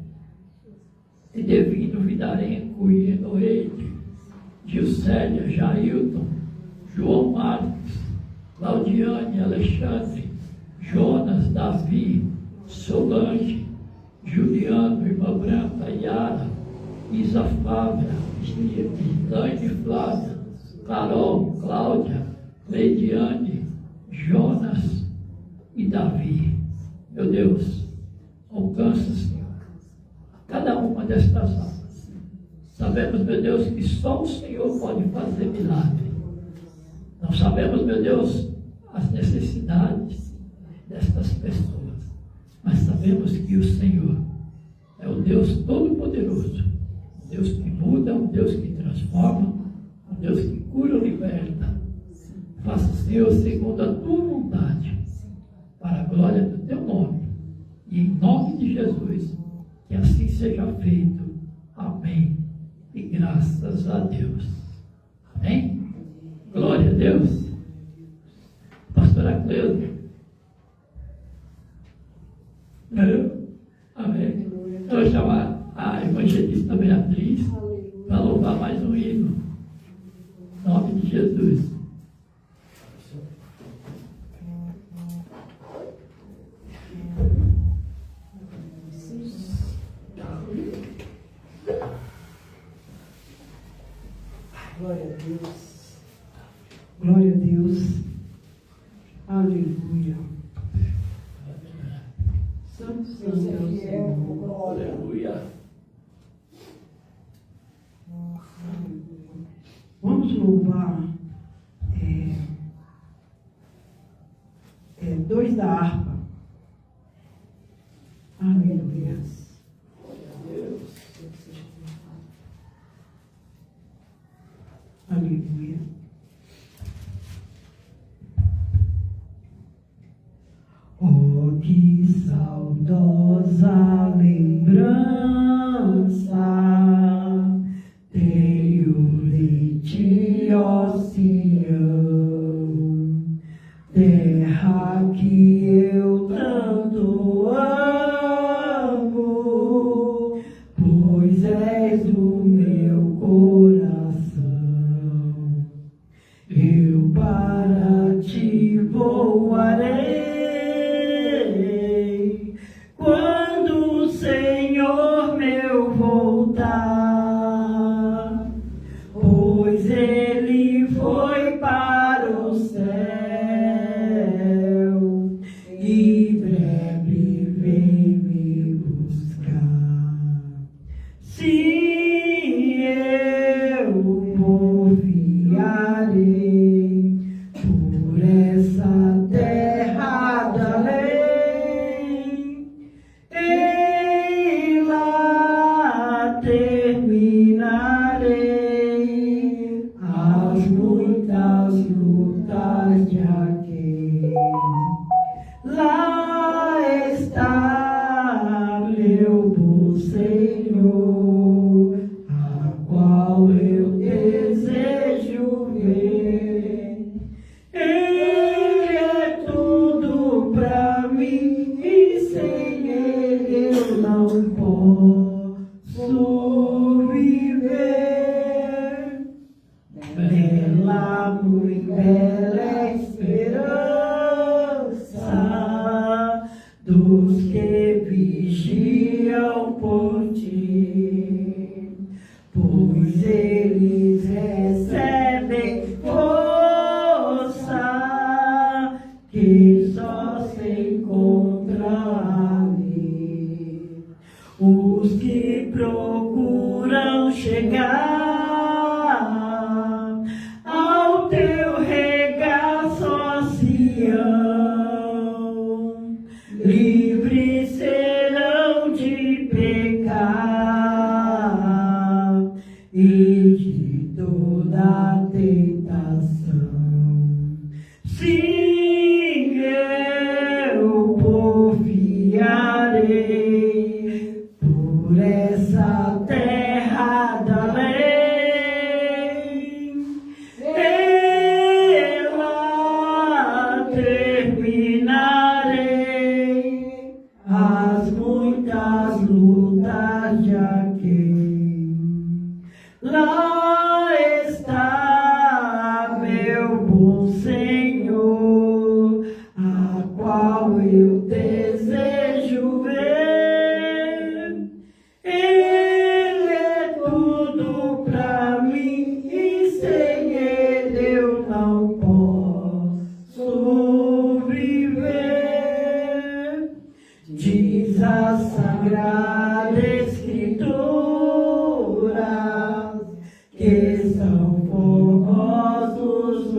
A: Edevino Vidarenco e Enoeide, Gilcélia, Jailton, João Marques, Claudiane, Alexandre, Jonas, Davi, Solange, Juliano, Irmã Branca, Yara, Isa Fábia, Gisane Flávia, Carol, Cláudia, Leidiane, Jonas e Davi. Meu Deus, alcança, Senhor, cada uma destas almas. Sabemos, meu Deus, que só o Senhor pode fazer milagre. Não sabemos, meu Deus, as necessidades destas pessoas, mas sabemos que o Senhor é o Deus Todo-Poderoso, um Deus que muda, um Deus que transforma, um Deus que cura ou liberta. Faça, Senhor, segundo a tua vontade, para a glória do teu nome. E em nome de Jesus, que assim seja feito. Amém. E graças a Deus. Amém? Glória a Deus. Pastora Cleusa. Amém. Eu vou chamar a evangelista Beatriz para louvar mais um hino. Em nome de Jesus.
C: Glória a Deus. Glória a Deus. Aleluia. Santo, santo é o Senhor.
A: Aleluia.
C: Vamos louvar dois da harpa. Aleluia. Aleluia. Oh, que saudosa lembrança tenho de ti, ó Sião, terra que eu tanto amo, pois és do meu coração. Eu para ti voarei quando o Senhor meu voltar, pois ele foi para o céu e breve vem me buscar. Sim, eu confiarei por essa terra da lei, e lá terminarei as muitas lutas de aquele. Lá está meu bom Senhor, a qual eu desejo ver. Ele é tudo pra mim e sem ele eu não posso viver. Bela, muito bela esperança dos que vigiam por ti, pois eles recebem força que só se encontra ali. Os que procuram chegar ao teu regaço, ó Sião, livres serão de pecar e de toda tentação. Sim, eu confiarei por essa terra da lei, e lá terminarei as muitas lutas de aquele. Lá está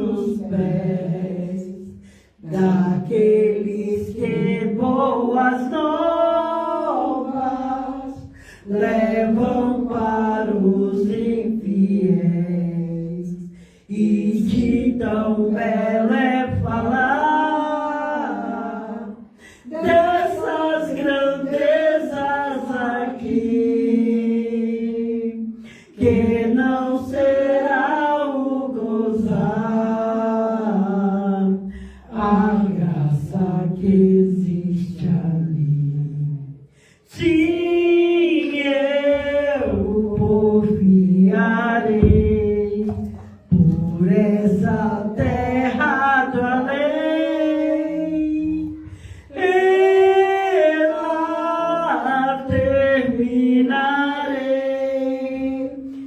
C: nossos pés, daqueles que boas novas levam para os infiéis, e de tão belo é falar dessas grandezas aqui, que não será o gozar a graça que existe ali. Sim, eu confiarei por essa terra do além. E lá terminarei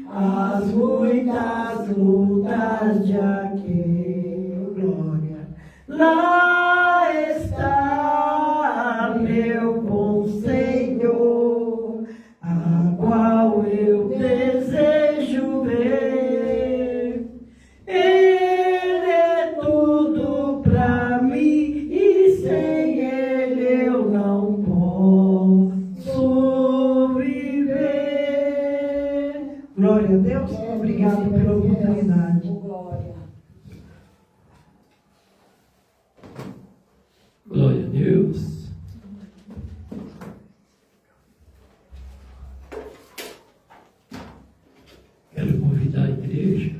C: as muitas lutas de aquele. Glória. Lá está meu bom Senhor, a qual eu desejo ver. Ele é tudo pra mim, e sem Ele eu não posso viver. Glória a Deus, obrigado pela oportunidade.
D: Glória.
A: Glória a Deus. Quero convidar a igreja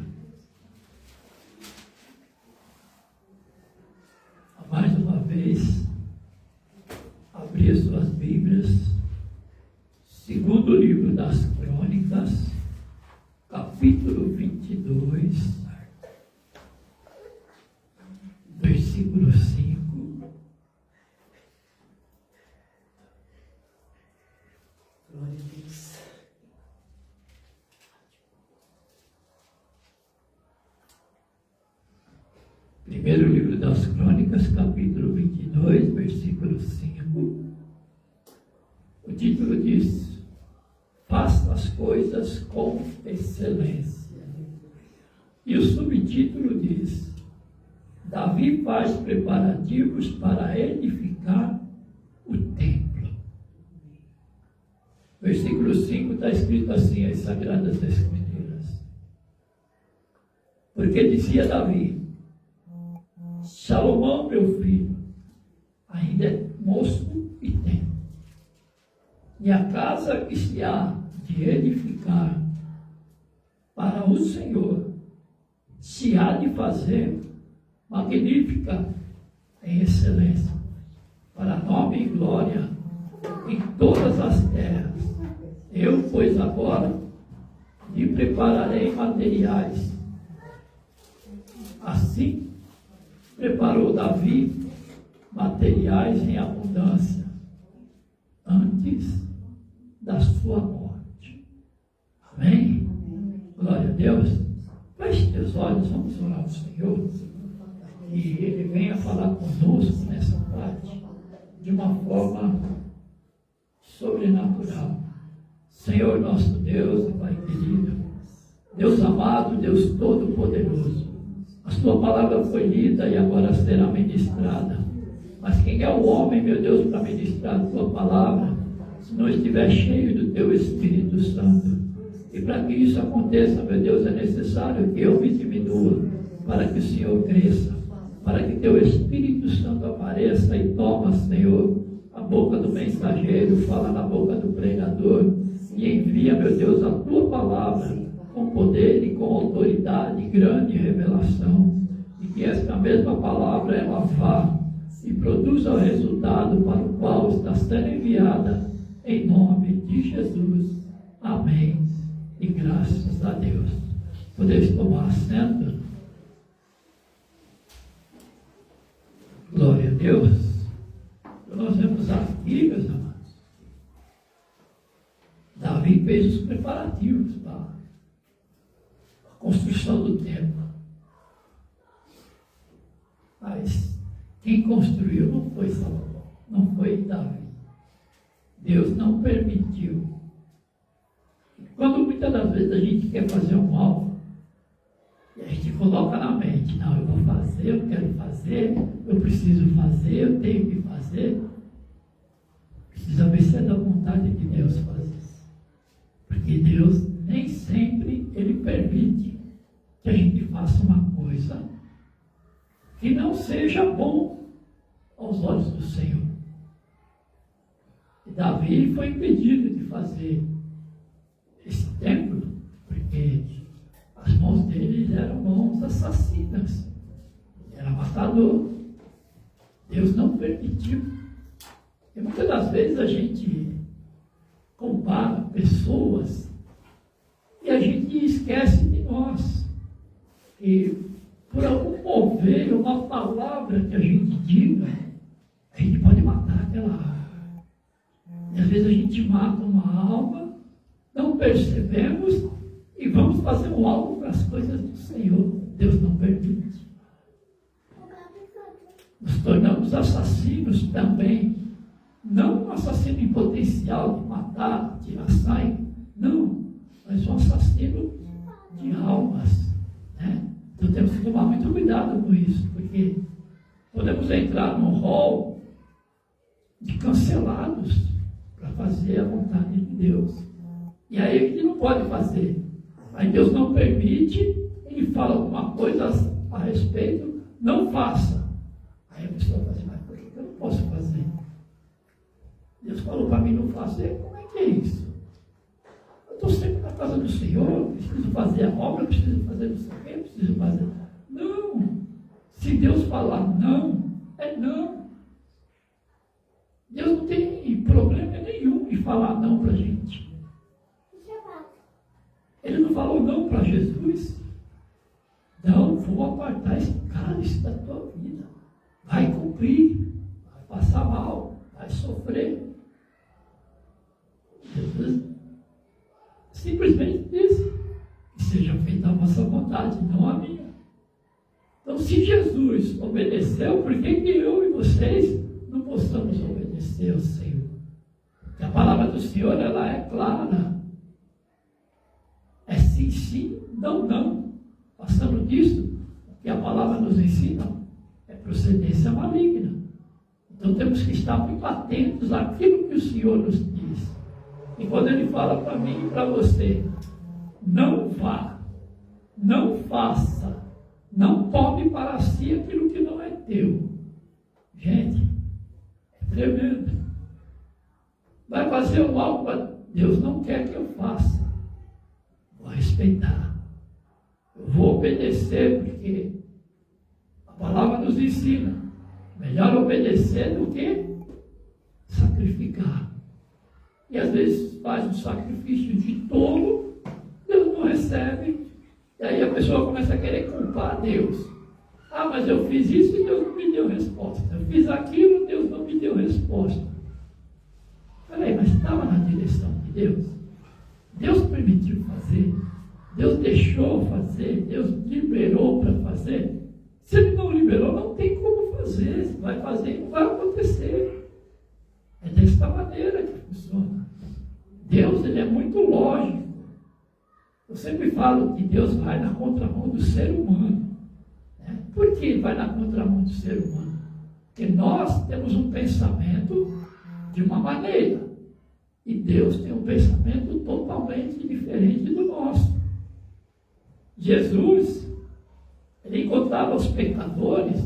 A: a mais uma vez abrir suas Bíblias, segundo livro das Crônicas, capítulo 22, versículo 5.
D: Glória a Deus.
A: Primeiro livro das Crônicas, capítulo 22, versículo 5. O título diz: Faça as coisas com excelência. E o subtítulo diz: Davi faz preparativos para edificar o templo. Versículo 5 está escrito assim, as Sagradas Escrituras. Porque dizia Davi: Salomão, meu filho, ainda é moço e tenro, e a casa que se há de edificar para o Senhor se há de fazer magnífica em excelência, para nome e glória em todas as terras. Eu, pois, agora lhe prepararei materiais. Assim preparou Davi materiais em abundância antes da sua morte. Amém? Glória a Deus. Feche teus olhos, vamos orar ao Senhor. E Ele venha falar conosco nessa parte de uma forma sobrenatural. Senhor nosso Deus e Pai querido, Deus amado, Deus todo-poderoso, a sua palavra foi lida e agora será ministrada. Mas quem é o homem, meu Deus, para ministrar a tua palavra, se não estiver cheio do teu Espírito Santo? E para que isso aconteça, meu Deus, é necessário que eu me diminua, para que o Senhor cresça, para que teu Espírito Santo apareça e toma, Senhor, a boca do mensageiro, fala na boca do pregador, e envia, meu Deus, a tua palavra com poder e com autoridade, grande revelação, e que esta mesma palavra ela vá e produza o resultado para o qual está sendo enviada, em nome de Jesus. Amém. E graças a Deus. Podeis tomar assento. Glória a Deus. Então nós vemos aqui, meus amados, Davi fez os preparativos para a construção do templo. Mas quem construiu não foi Salomão, não foi Davi. Deus não permitiu. Quando muitas das vezes a gente quer fazer um algo, e a gente coloca na mente, não, eu vou fazer, eu quero fazer, eu preciso fazer, eu tenho que fazer. Precisa ver se é da vontade de Deus fazer isso. Porque Deus nem sempre Ele permite que a gente faça uma coisa que não seja bom aos olhos do Senhor. E Davi foi impedido de fazer esse templo, porque as mãos dele eram mãos assassinas. Ele era matador. Deus não permitiu. E muitas das vezes a gente compara pessoas e a gente esquece de nós. E por algum mover, uma palavra que a gente diga, a gente pode matar aquela alma. E às vezes a gente mata uma alma, não percebemos e vamos fazer um algo para as coisas do Senhor. Deus não permite. Nos tornamos assassinos também. Não um assassino em potencial de matar, tirar sangue. Não, mas um assassino de almas. Né? Então temos que tomar muito cuidado com isso, porque podemos entrar num rol de cancelados para fazer a vontade de Deus. E aí a gente não pode fazer. Aí Deus não permite, Ele fala alguma coisa a respeito, não faça. Aí a pessoa fala assim, mas por que eu não posso fazer? Deus falou para mim não fazer, como é que é isso? Eu estou sempre na casa do Senhor, preciso fazer a obra, preciso fazer não sei o quê, preciso fazer. Não! Se Deus falar não, é não. Deus não tem problema nenhum em falar não para a gente. Ele não falou não para Jesus. Não, vou apartar esse cálice da tua vida. Vai cumprir, vai passar mal, vai sofrer. Jesus simplesmente disse que seja feita a vossa vontade, não a minha. Então, se Jesus obedeceu, por que eu e vocês não possamos obedecer ao Senhor? Porque a palavra do Senhor, ela é clara. É sim, sim, não, não. Passando disso, o que a palavra nos ensina é procedência maligna. Então temos que estar muito atentos àquilo que o Senhor nos diz. E quando Ele fala para mim e para você, não vá, não faça, não tome para si aquilo que não é teu. Gente, é tremendo. Vai fazer um algo que Deus não quer que eu faça. Vou respeitar. Eu vou obedecer, porque a palavra nos ensina. Melhor obedecer do que sacrificar. E às vezes faz um sacrifício de tolo, Deus não recebe. E aí a pessoa começa a querer culpar Deus. Ah, mas eu fiz isso e Deus não me deu resposta. Eu fiz aquilo e Deus não me deu resposta. Peraí, mas estava na direção de Deus. Deus permitiu fazer. Deus deixou fazer. Deus liberou para fazer. Se Ele não liberou, não tem como fazer. Se vai fazer, não vai acontecer. É desta maneira que funciona. Deus, Ele é muito lógico. Eu sempre falo que Deus vai na contramão do ser humano. Né? Por que Ele vai na contramão do ser humano? Porque nós temos um pensamento de uma maneira. E Deus tem um pensamento totalmente diferente do nosso. Jesus, Ele encontrava os pecadores,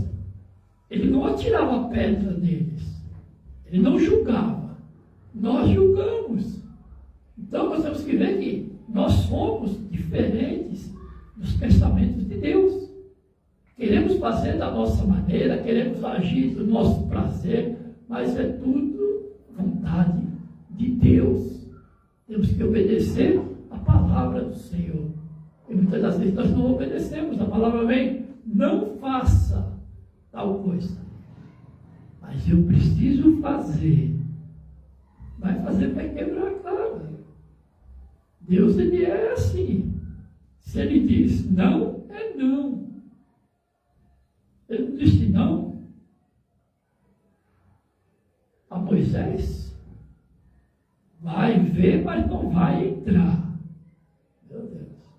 A: Ele não atirava pedra neles. Ele não julgava. Nós julgamos. Então nós temos que ver que nós somos diferentes dos pensamentos de Deus. Queremos fazer da nossa maneira, queremos agir do nosso prazer, mas é tudo vontade de Deus. Temos que obedecer a palavra do Senhor. E muitas das vezes nós não obedecemos. A palavra vem, não faça tal coisa. Mas eu preciso fazer. Vai fazer para quebrar a cara. Deus, Ele é assim. Se Ele diz não, é não. Ele não disse não a Moisés. Vai ver, mas não vai entrar. Meu Deus.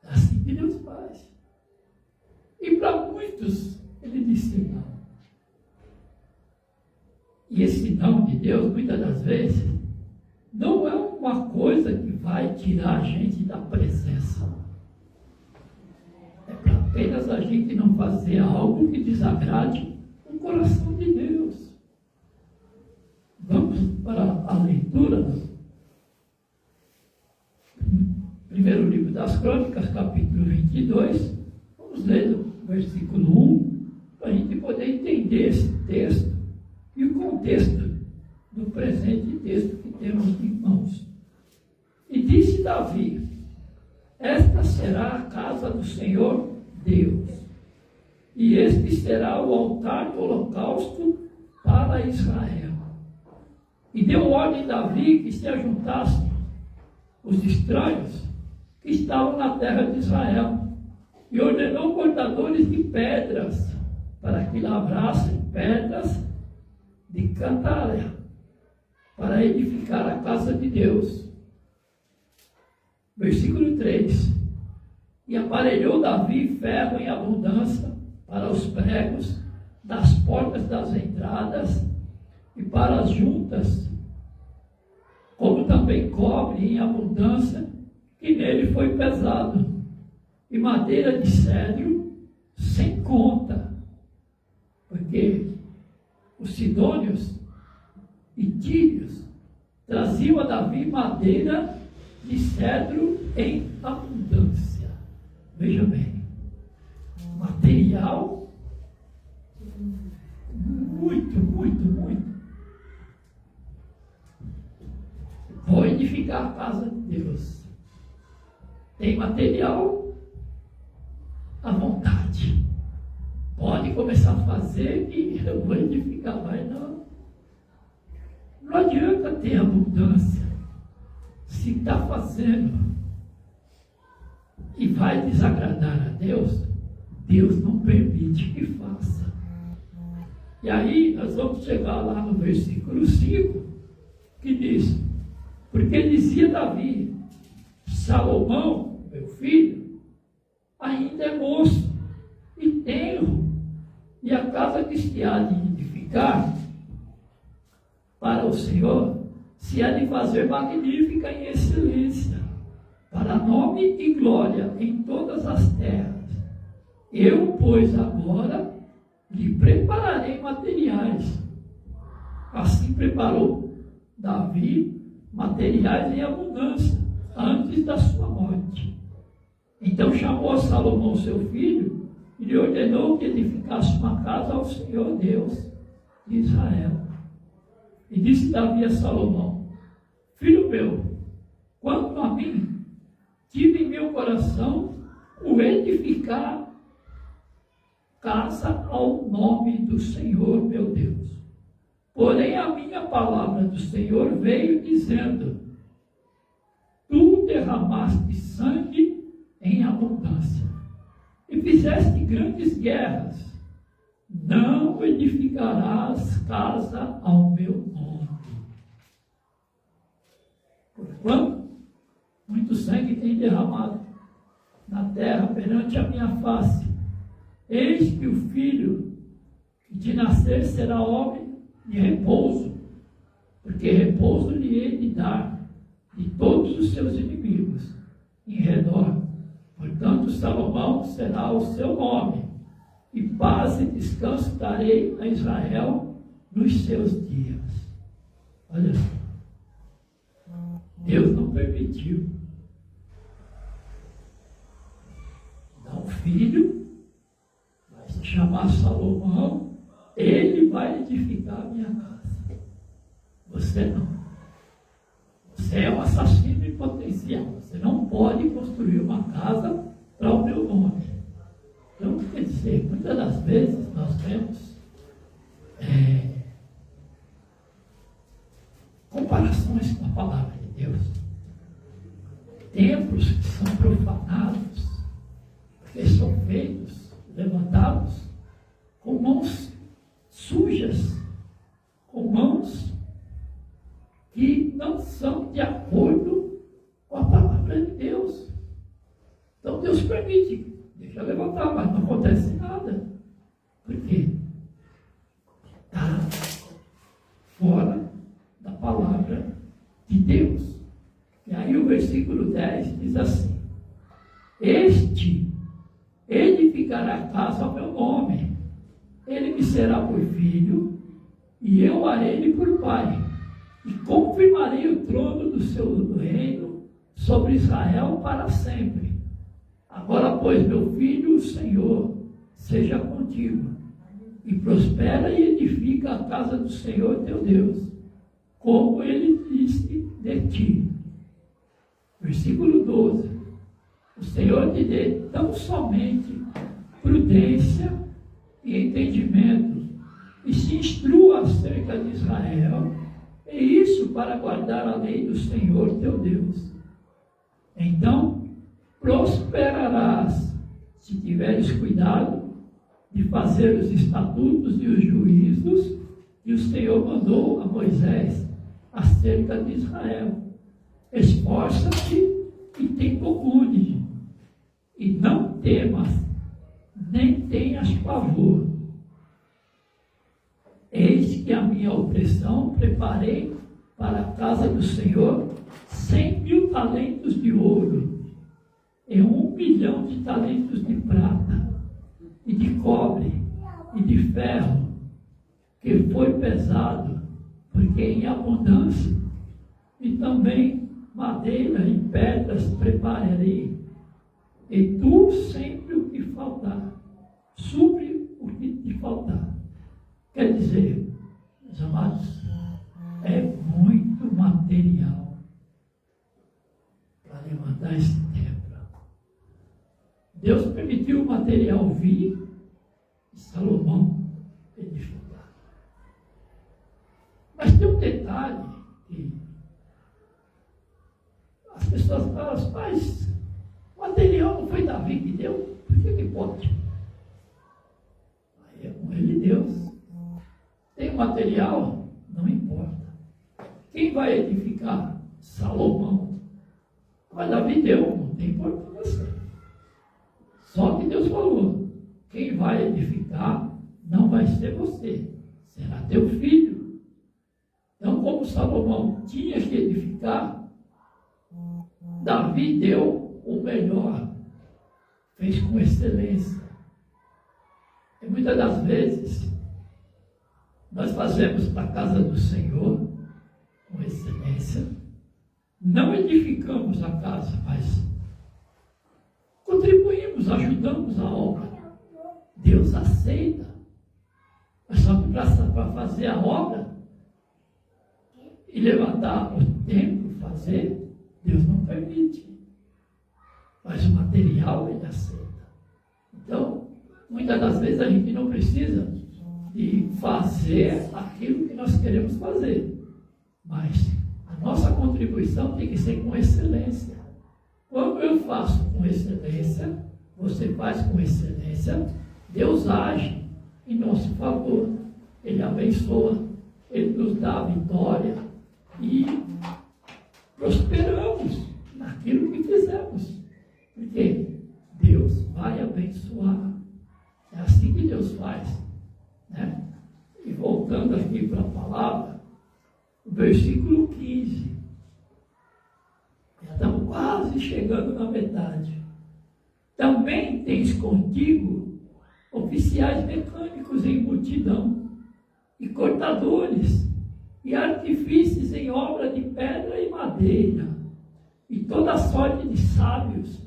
A: É assim que Deus faz. E para muitos, ele disse não. E esse não de Deus, muitas das vezes, não é uma coisa que vai tirar a gente da presença. É para apenas a gente não fazer algo que desagrade o coração de Deus. Vamos para a leitura. Primeiro livro das Crônicas, capítulo 22. Vamos ler o versículo 1, para a gente poder entender esse texto e o contexto do presente texto que temos em mãos. E disse Davi: esta será a casa do Senhor Deus, e este será o altar do holocausto para Israel. E deu ordem a Davi que se ajuntassem os estranhos que estavam na terra de Israel, e ordenou cortadores de pedras para que lavrassem pedras de cantareira para edificar a casa de Deus. Versículo 3. E aparelhou Davi ferro em abundância para os pregos das portas das entradas e para as juntas, como também cobre em abundância, que nele foi pesado, e madeira de cedro sem conta, porque os sidônios e tírios traziam a Davi madeira de cedro em abundância. Veja bem, material muito. Vou edificar a casa de Deus. Tem material à vontade. Pode começar a fazer que eu vou edificar, mas não. Não adianta ter abundância. Se está fazendo e vai desagradar a Deus, Deus não permite que faça. E aí nós vamos chegar lá no versículo 5, que diz: porque dizia Davi, Salomão, meu filho, ainda é moço e tenro, e a casa que se há de edificar para o Senhor se há de fazer magnífica em excelência, para nome e glória em todas as terras. Eu, pois, agora lhe prepararei materiais. Assim preparou Davi materiais em abundância, antes da sua morte. Então chamou a Salomão, seu filho, e lhe ordenou que edificasse uma casa ao Senhor Deus de Israel. E disse Davi a Salomão: filho meu, quanto a mim, tive em meu coração o edificar casa ao nome do Senhor meu Deus. Porém a minha palavra do Senhor veio dizendo: tu derramaste sangue em abundância e fizeste grandes guerras. Não edificarás casa ao meu nome. Porquanto muito sangue tem derramado na terra perante a minha face, eis que o filho que te nascer será homem de repouso, porque repouso lhe hei de dar de todos os seus inimigos em redor. Portanto, Salomão será o seu nome, e paz e descanso darei a Israel nos seus dias. Olha só, Deus não permitiu dar um filho, vai se chamar Salomão, ele vai edificar a minha casa. Você não. Você é um assassino em potencial. Você não pode construir uma casa para o meu nome. Então, quer dizer, muitas das vezes nós temos comparações com a palavra de Deus. Templos que são profanados, porque são feitos, levantados, com mãos sujas, com mãos que não são de acordo com a palavra de Deus. Então Deus permite. Deixa levantar, mas não acontece nada. Por quê? Está fora da palavra de Deus. E aí o versículo 10 diz assim: este edificará casa ao meu nome, ele me será por filho, e eu a ele por pai, e confirmarei o trono do seu reino sobre Israel para sempre. Agora, pois, meu filho, o Senhor seja contigo, e prospera e edifica a casa do Senhor teu Deus, como ele disse de ti. Versículo 12: o Senhor te dê tão somente prudência e entendimento, e se instrua acerca de Israel, e isso para guardar a lei do Senhor teu Deus. Então prosperarás, se tiveres cuidado de fazer os estatutos e os juízos que o Senhor mandou a Moisés acerca de Israel. Esforça-te e tem comune, e não temas, nem tenhas pavor. Eis que a minha opressão preparei para a casa do Senhor 100.000 talentos de ouro, e 1.000.000 de talentos de prata, e de cobre, e de ferro, que foi pesado, porque em abundância, e também madeira e pedras prepararei, e tu sempre o que faltar, supre o que te faltar. Quer dizer, meus amados, é muito material para levantar esse templo. Deus permitiu o material vir e Salomão edificar. Mas tem um detalhe que as pessoas falam, mas o material não foi Davi que deu, por que pode? Aí é com ele Deus. Tem material? Não importa. Quem vai edificar? Salomão. Mas Davi deu, não tem importância. Só que Deus falou, quem vai edificar não vai ser você, será teu filho. Então, como Salomão tinha que edificar, Davi deu o melhor, fez com excelência. E muitas das vezes, nós fazemos para a casa do Senhor com excelência, não edificamos a casa, mas contribuímos, ajudamos a obra. Deus aceita, mas só que para fazer a obra e levantar o templo, fazer, Deus não permite. Mas o material ele aceita. Então, muitas das vezes a gente não precisa de fazer aquilo que nós queremos fazer, mas a nossa contribuição tem que ser com excelência. Quando eu faço com excelência, você faz com excelência, Deus age em nosso favor, Ele abençoa, Ele nos dá a vitória e prosperamos naquilo que fizemos, porque Deus vai abençoar. É assim que Deus faz, né? E voltando aqui para a palavra, o versículo 15, já estamos quase chegando na metade. Também tens contigo oficiais mecânicos em multidão, e cortadores, e artífices em obra de pedra e madeira, e toda sorte de sábios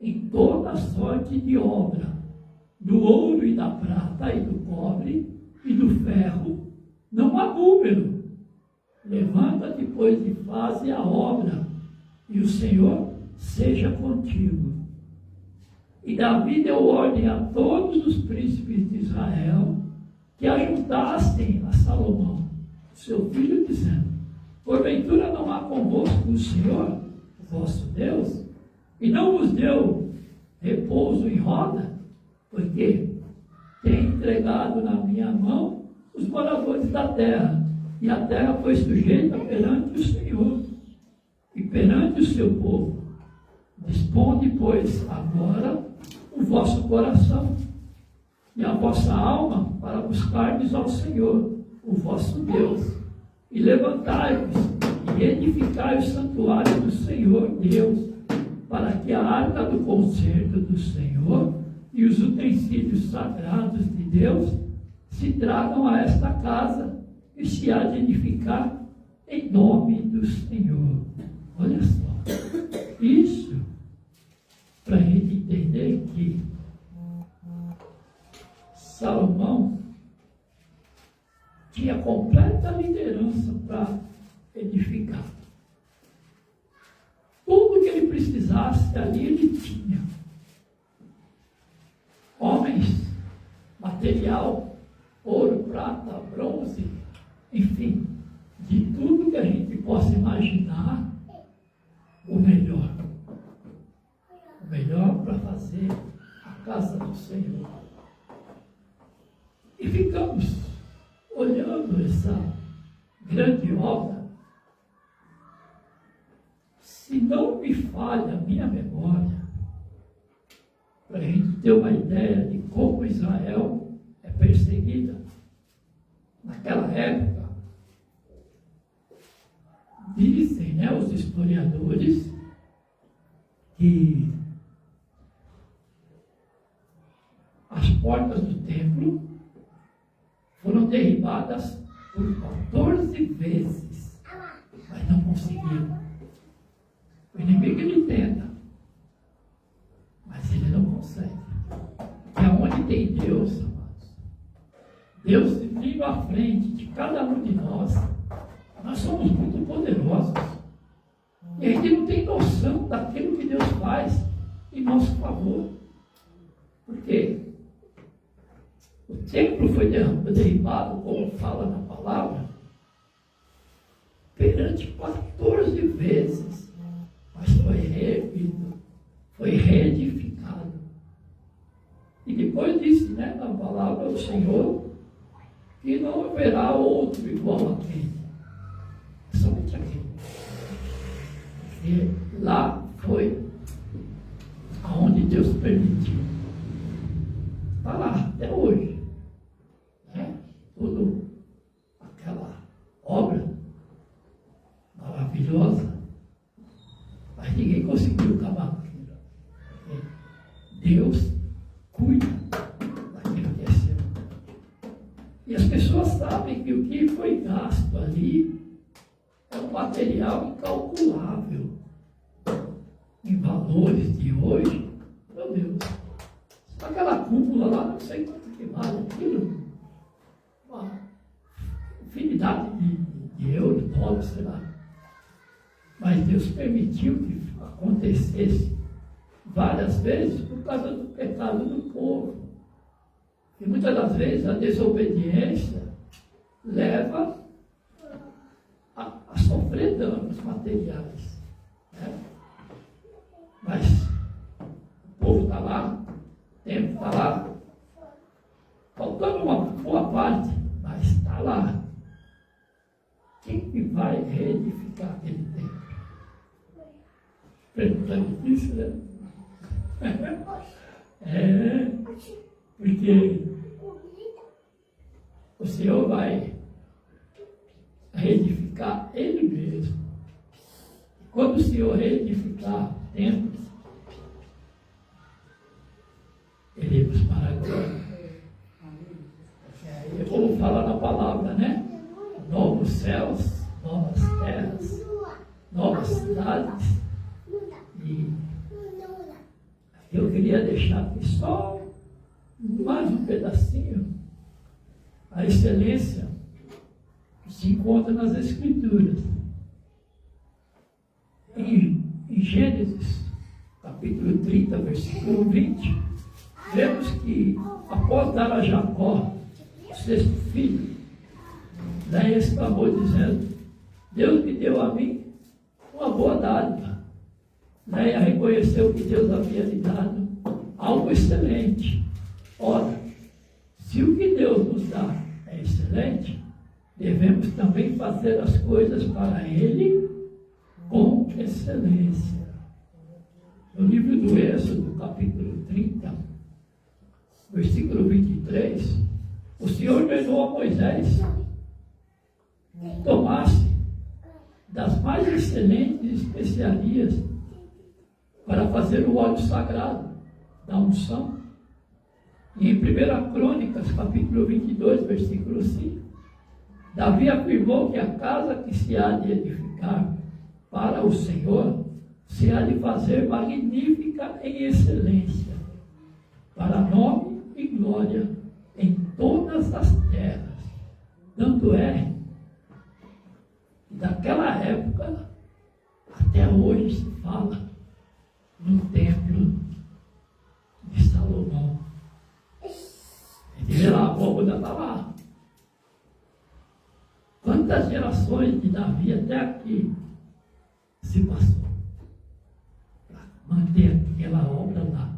A: em toda sorte de obra, do ouro e da prata e do cobre e do ferro, não há número. Levanta-te, pois, e faze a obra, e o Senhor seja contigo. E Davi deu ordem a todos os príncipes de Israel que ajuntassem a Salomão, seu filho, dizendo: porventura não há convosco o Senhor, o vosso Deus, e não vos deu repouso em roda? Porque tem entregado na minha mão os moradores da terra, e a terra foi sujeita perante o Senhor e perante o seu povo. Responde, pois, agora o vosso coração e a vossa alma para buscardes ao Senhor, o vosso Deus, e levantai-vos e edificai o santuário do Senhor Deus, para que a arca do concerto do Senhor e os utensílios sagrados de Deus se tragam a esta casa e se há de edificar em nome do Senhor. Olha só, isso para a gente entender que Salomão tinha completa liderança para edificar. Tudo que ele precisasse ali ele tinha. Homens, material, ouro, prata, bronze, enfim, de tudo que a gente possa imaginar, o melhor. O melhor para fazer a casa do Senhor. E ficamos olhando essa grande obra. Se não me falha a minha memória, para a gente ter uma ideia de como Israel é perseguida naquela época, dizem, né, os historiadores que as portas do templo foram derribadas por 14 vezes, mas não conseguiram. O inimigo ele tenta, mas ele não consegue. É onde tem Deus, amados. Deus vindo à frente de cada um de nós. Nós somos muito poderosos. E a gente não tem noção daquilo que Deus faz em nosso favor. Por quê? O templo foi derribado, como fala na palavra, perante 14 vezes. Mas foi reerguido, foi reedificado. E depois disse, né, na palavra do Senhor, que não haverá outro igual a aquele. Somente aquele. E lá foi aonde Deus permitiu. Está lá até hoje. Né? Tudo aquela obra maravilhosa. Mas ninguém conseguiu acabar com aquilo. Deus cuida daquilo que é seu. E as pessoas sabem que o que foi gasto ali é um material incalculável. Em valores de hoje, meu Deus, aquela cúpula lá, não sei quanto que vale aquilo, uma infinidade de euros, dólares, sei lá. Mas Deus permitiu que acontecesse várias vezes por causa do pecado do povo. E muitas das vezes a desobediência leva a sofrer danos materiais. Né? Mas o povo está lá, o tempo está lá, faltando uma boa parte, mas está lá. Quem que vai reedificar aquele tempo? Pergunta difícil, né? Porque o Senhor vai reedificar Ele mesmo. Quando o Senhor reedificar templos, iremos para a glória. Eu vou falar na palavra, né? Novos céus, novas terras, novas cidades. E eu queria deixar aqui só mais um pedacinho. A excelência se encontra nas Escrituras. Em Gênesis, capítulo 30, versículo 20, vemos que após dar a Jacó o sexto filho, Léia exclamou dizendo: Deus me deu a mim uma boa dádiva. Léia reconheceu que Deus havia lhe dado algo excelente. Ora, se o que Deus nos dá é excelente, devemos também fazer as coisas para Ele com excelência. No livro do Êxodo, capítulo 30, versículo 23, o Senhor ordenou a Moisés que tomasse das mais excelentes especiarias para fazer o óleo sagrado da unção. E em 1 Crônicas, capítulo 22, versículo 5, Davi afirmou que a casa que se há de edificar para o Senhor se há de fazer magnífica em excelência, para nome e glória em todas as terras. Tanto é que daquela época até hoje se fala no templo de Salomão. E vê lá, a abóbora está lá. Quantas gerações de Davi até aqui se passou para manter aquela obra lá,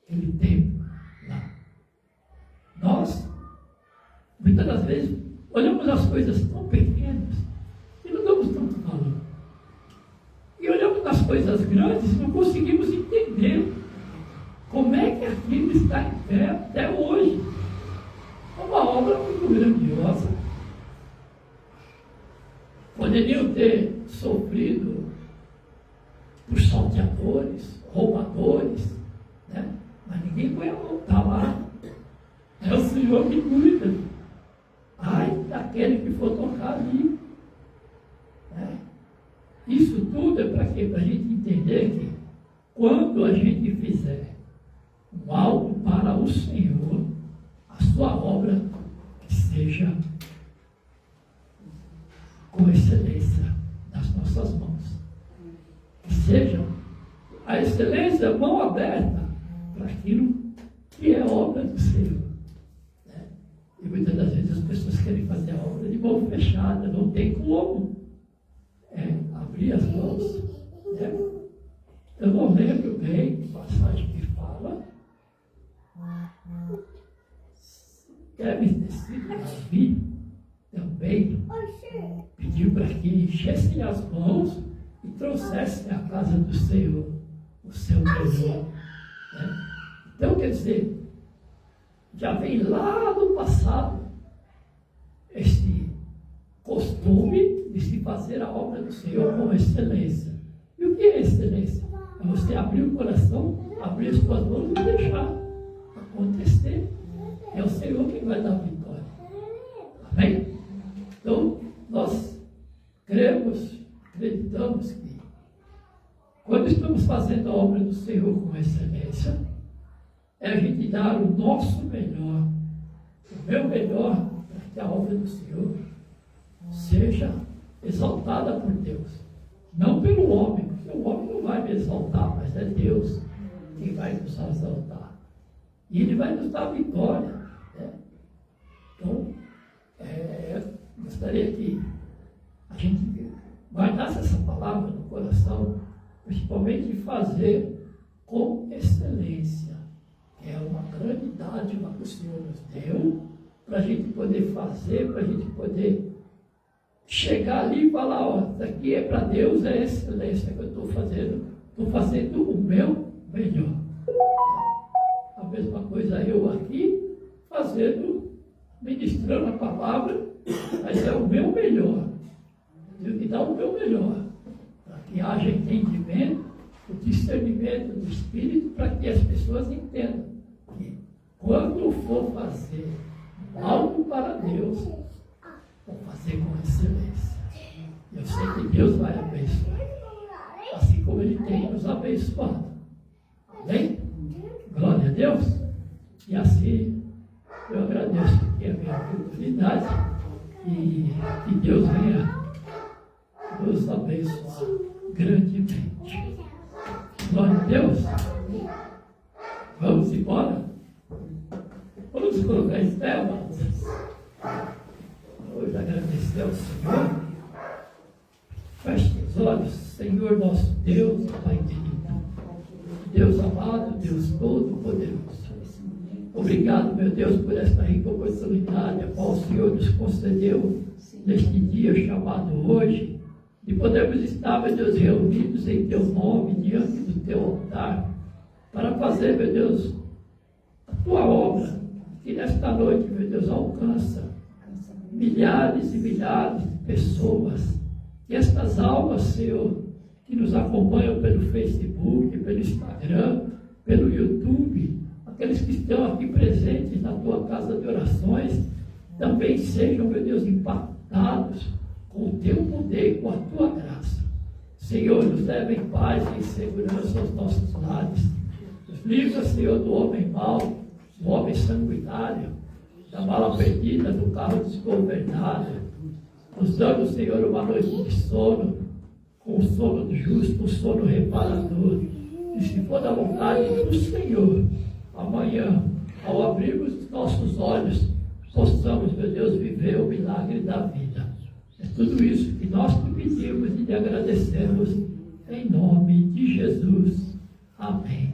A: aquele templo lá. Nós, muitas das vezes, olhamos as coisas tão pequenas e não damos tanto valor. E olhamos as coisas grandes e não conseguimos entender como é que aquilo está em pé até hoje. É uma obra muito grandiosa. Poderiam ter sofrido por salteadores, roubadores, né? Mas ninguém vai voltar lá. É o Senhor que cuida. Ai daquele que for tocar ali. Né? Isso tudo é para quê? Para a gente entender que quando a gente fizer algo para o Senhor, a sua obra que seja com excelência nas nossas mãos. Que seja a excelência, mão aberta para aquilo que é obra do Senhor. Né? E muitas das vezes as pessoas querem fazer a obra de mão fechada, não tem como abrir as mãos. Né? Eu não lembro bem de passagem que fala. Deve ter sido Davi também. Pediu para que enchessem as mãos e trouxessem à casa do Senhor o seu melhor. Né? Então, quer dizer, já vem lá do passado este costume de se fazer a obra do Senhor com excelência. E o que é excelência? É você abrir o coração, abrir as suas mãos e deixar acontecer. É o Senhor quem vai dar a vitória. Amém? Então, nós acreditamos que quando estamos fazendo a obra do Senhor com excelência, é a gente dar o nosso melhor, o meu melhor, para que a obra do Senhor seja exaltada por Deus. Não pelo homem, porque o homem não vai me exaltar, mas é Deus quem vai nos exaltar. E Ele vai nos dar vitória. Né? Então, gostaria que a gente guardasse essa palavra no coração, principalmente de fazer com excelência. É uma grande dádiva que o Senhor nos deu para a gente poder fazer, para a gente poder chegar ali e falar, ó, isso aqui é para Deus, é excelência que eu estou fazendo o meu melhor. A mesma coisa eu aqui, ministrando a palavra, mas é o meu melhor. Eu tenho que dar o meu melhor, para que haja entendimento, o discernimento do Espírito, para que as pessoas entendam que quando for fazer algo para Deus, vou fazer com excelência. Eu sei que Deus vai abençoar, assim como Ele tem nos abençoado. Amém? Glória a Deus. E assim, eu agradeço aqui a minha oportunidade e que Deus venha nos abençoar grandemente. Glória a Deus. Vamos embora? Vamos colocar em pé, amados. Vamos agradecer ao Senhor. Feche os olhos. Senhor nosso Deus, Pai querido. Deus amado, Deus todo-poderoso. Obrigado, meu Deus, por esta rica oportunidade a qual o Senhor nos concedeu neste dia chamado hoje, de podermos estar, meu Deus, reunidos em Teu nome, diante do Teu altar, para fazer, meu Deus, a Tua obra, que nesta noite, meu Deus, alcança milhares e milhares de pessoas. E estas almas, Senhor, que nos acompanham pelo Facebook, pelo Instagram, pelo YouTube, aqueles que estão aqui presentes na Tua casa de orações, também sejam, meu Deus, impactados com o Teu poder, com a Tua graça. Senhor, nos leva em paz e em segurança aos nossos lares. Nos livra, Senhor, do homem mau, do homem sanguinário, da bala perdida, do carro desgovernado. Nos dando, Senhor, uma noite de sono, com o sono do justo, um sono reparador. E se for da vontade do Senhor, amanhã, ao abrirmos os nossos olhos, possamos, meu Deus, viver o milagre da vida. É tudo isso que nós te pedimos e te agradecemos, em nome de Jesus. Amém.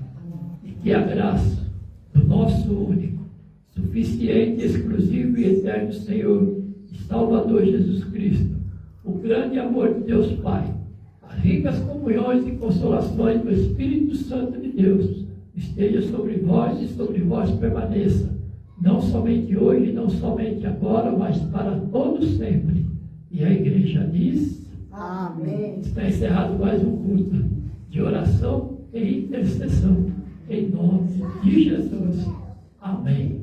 A: E que a graça do nosso único, suficiente, exclusivo e eterno Senhor e Salvador Jesus Cristo, o grande amor de Deus Pai, as ricas comunhões e consolações do Espírito Santo de Deus, esteja sobre vós e sobre vós permaneça, não somente hoje, não somente agora, mas para todos sempre. E a igreja diz:
B: Amém.
A: Está encerrado mais um culto de oração e intercessão, em nome de Jesus. Amém.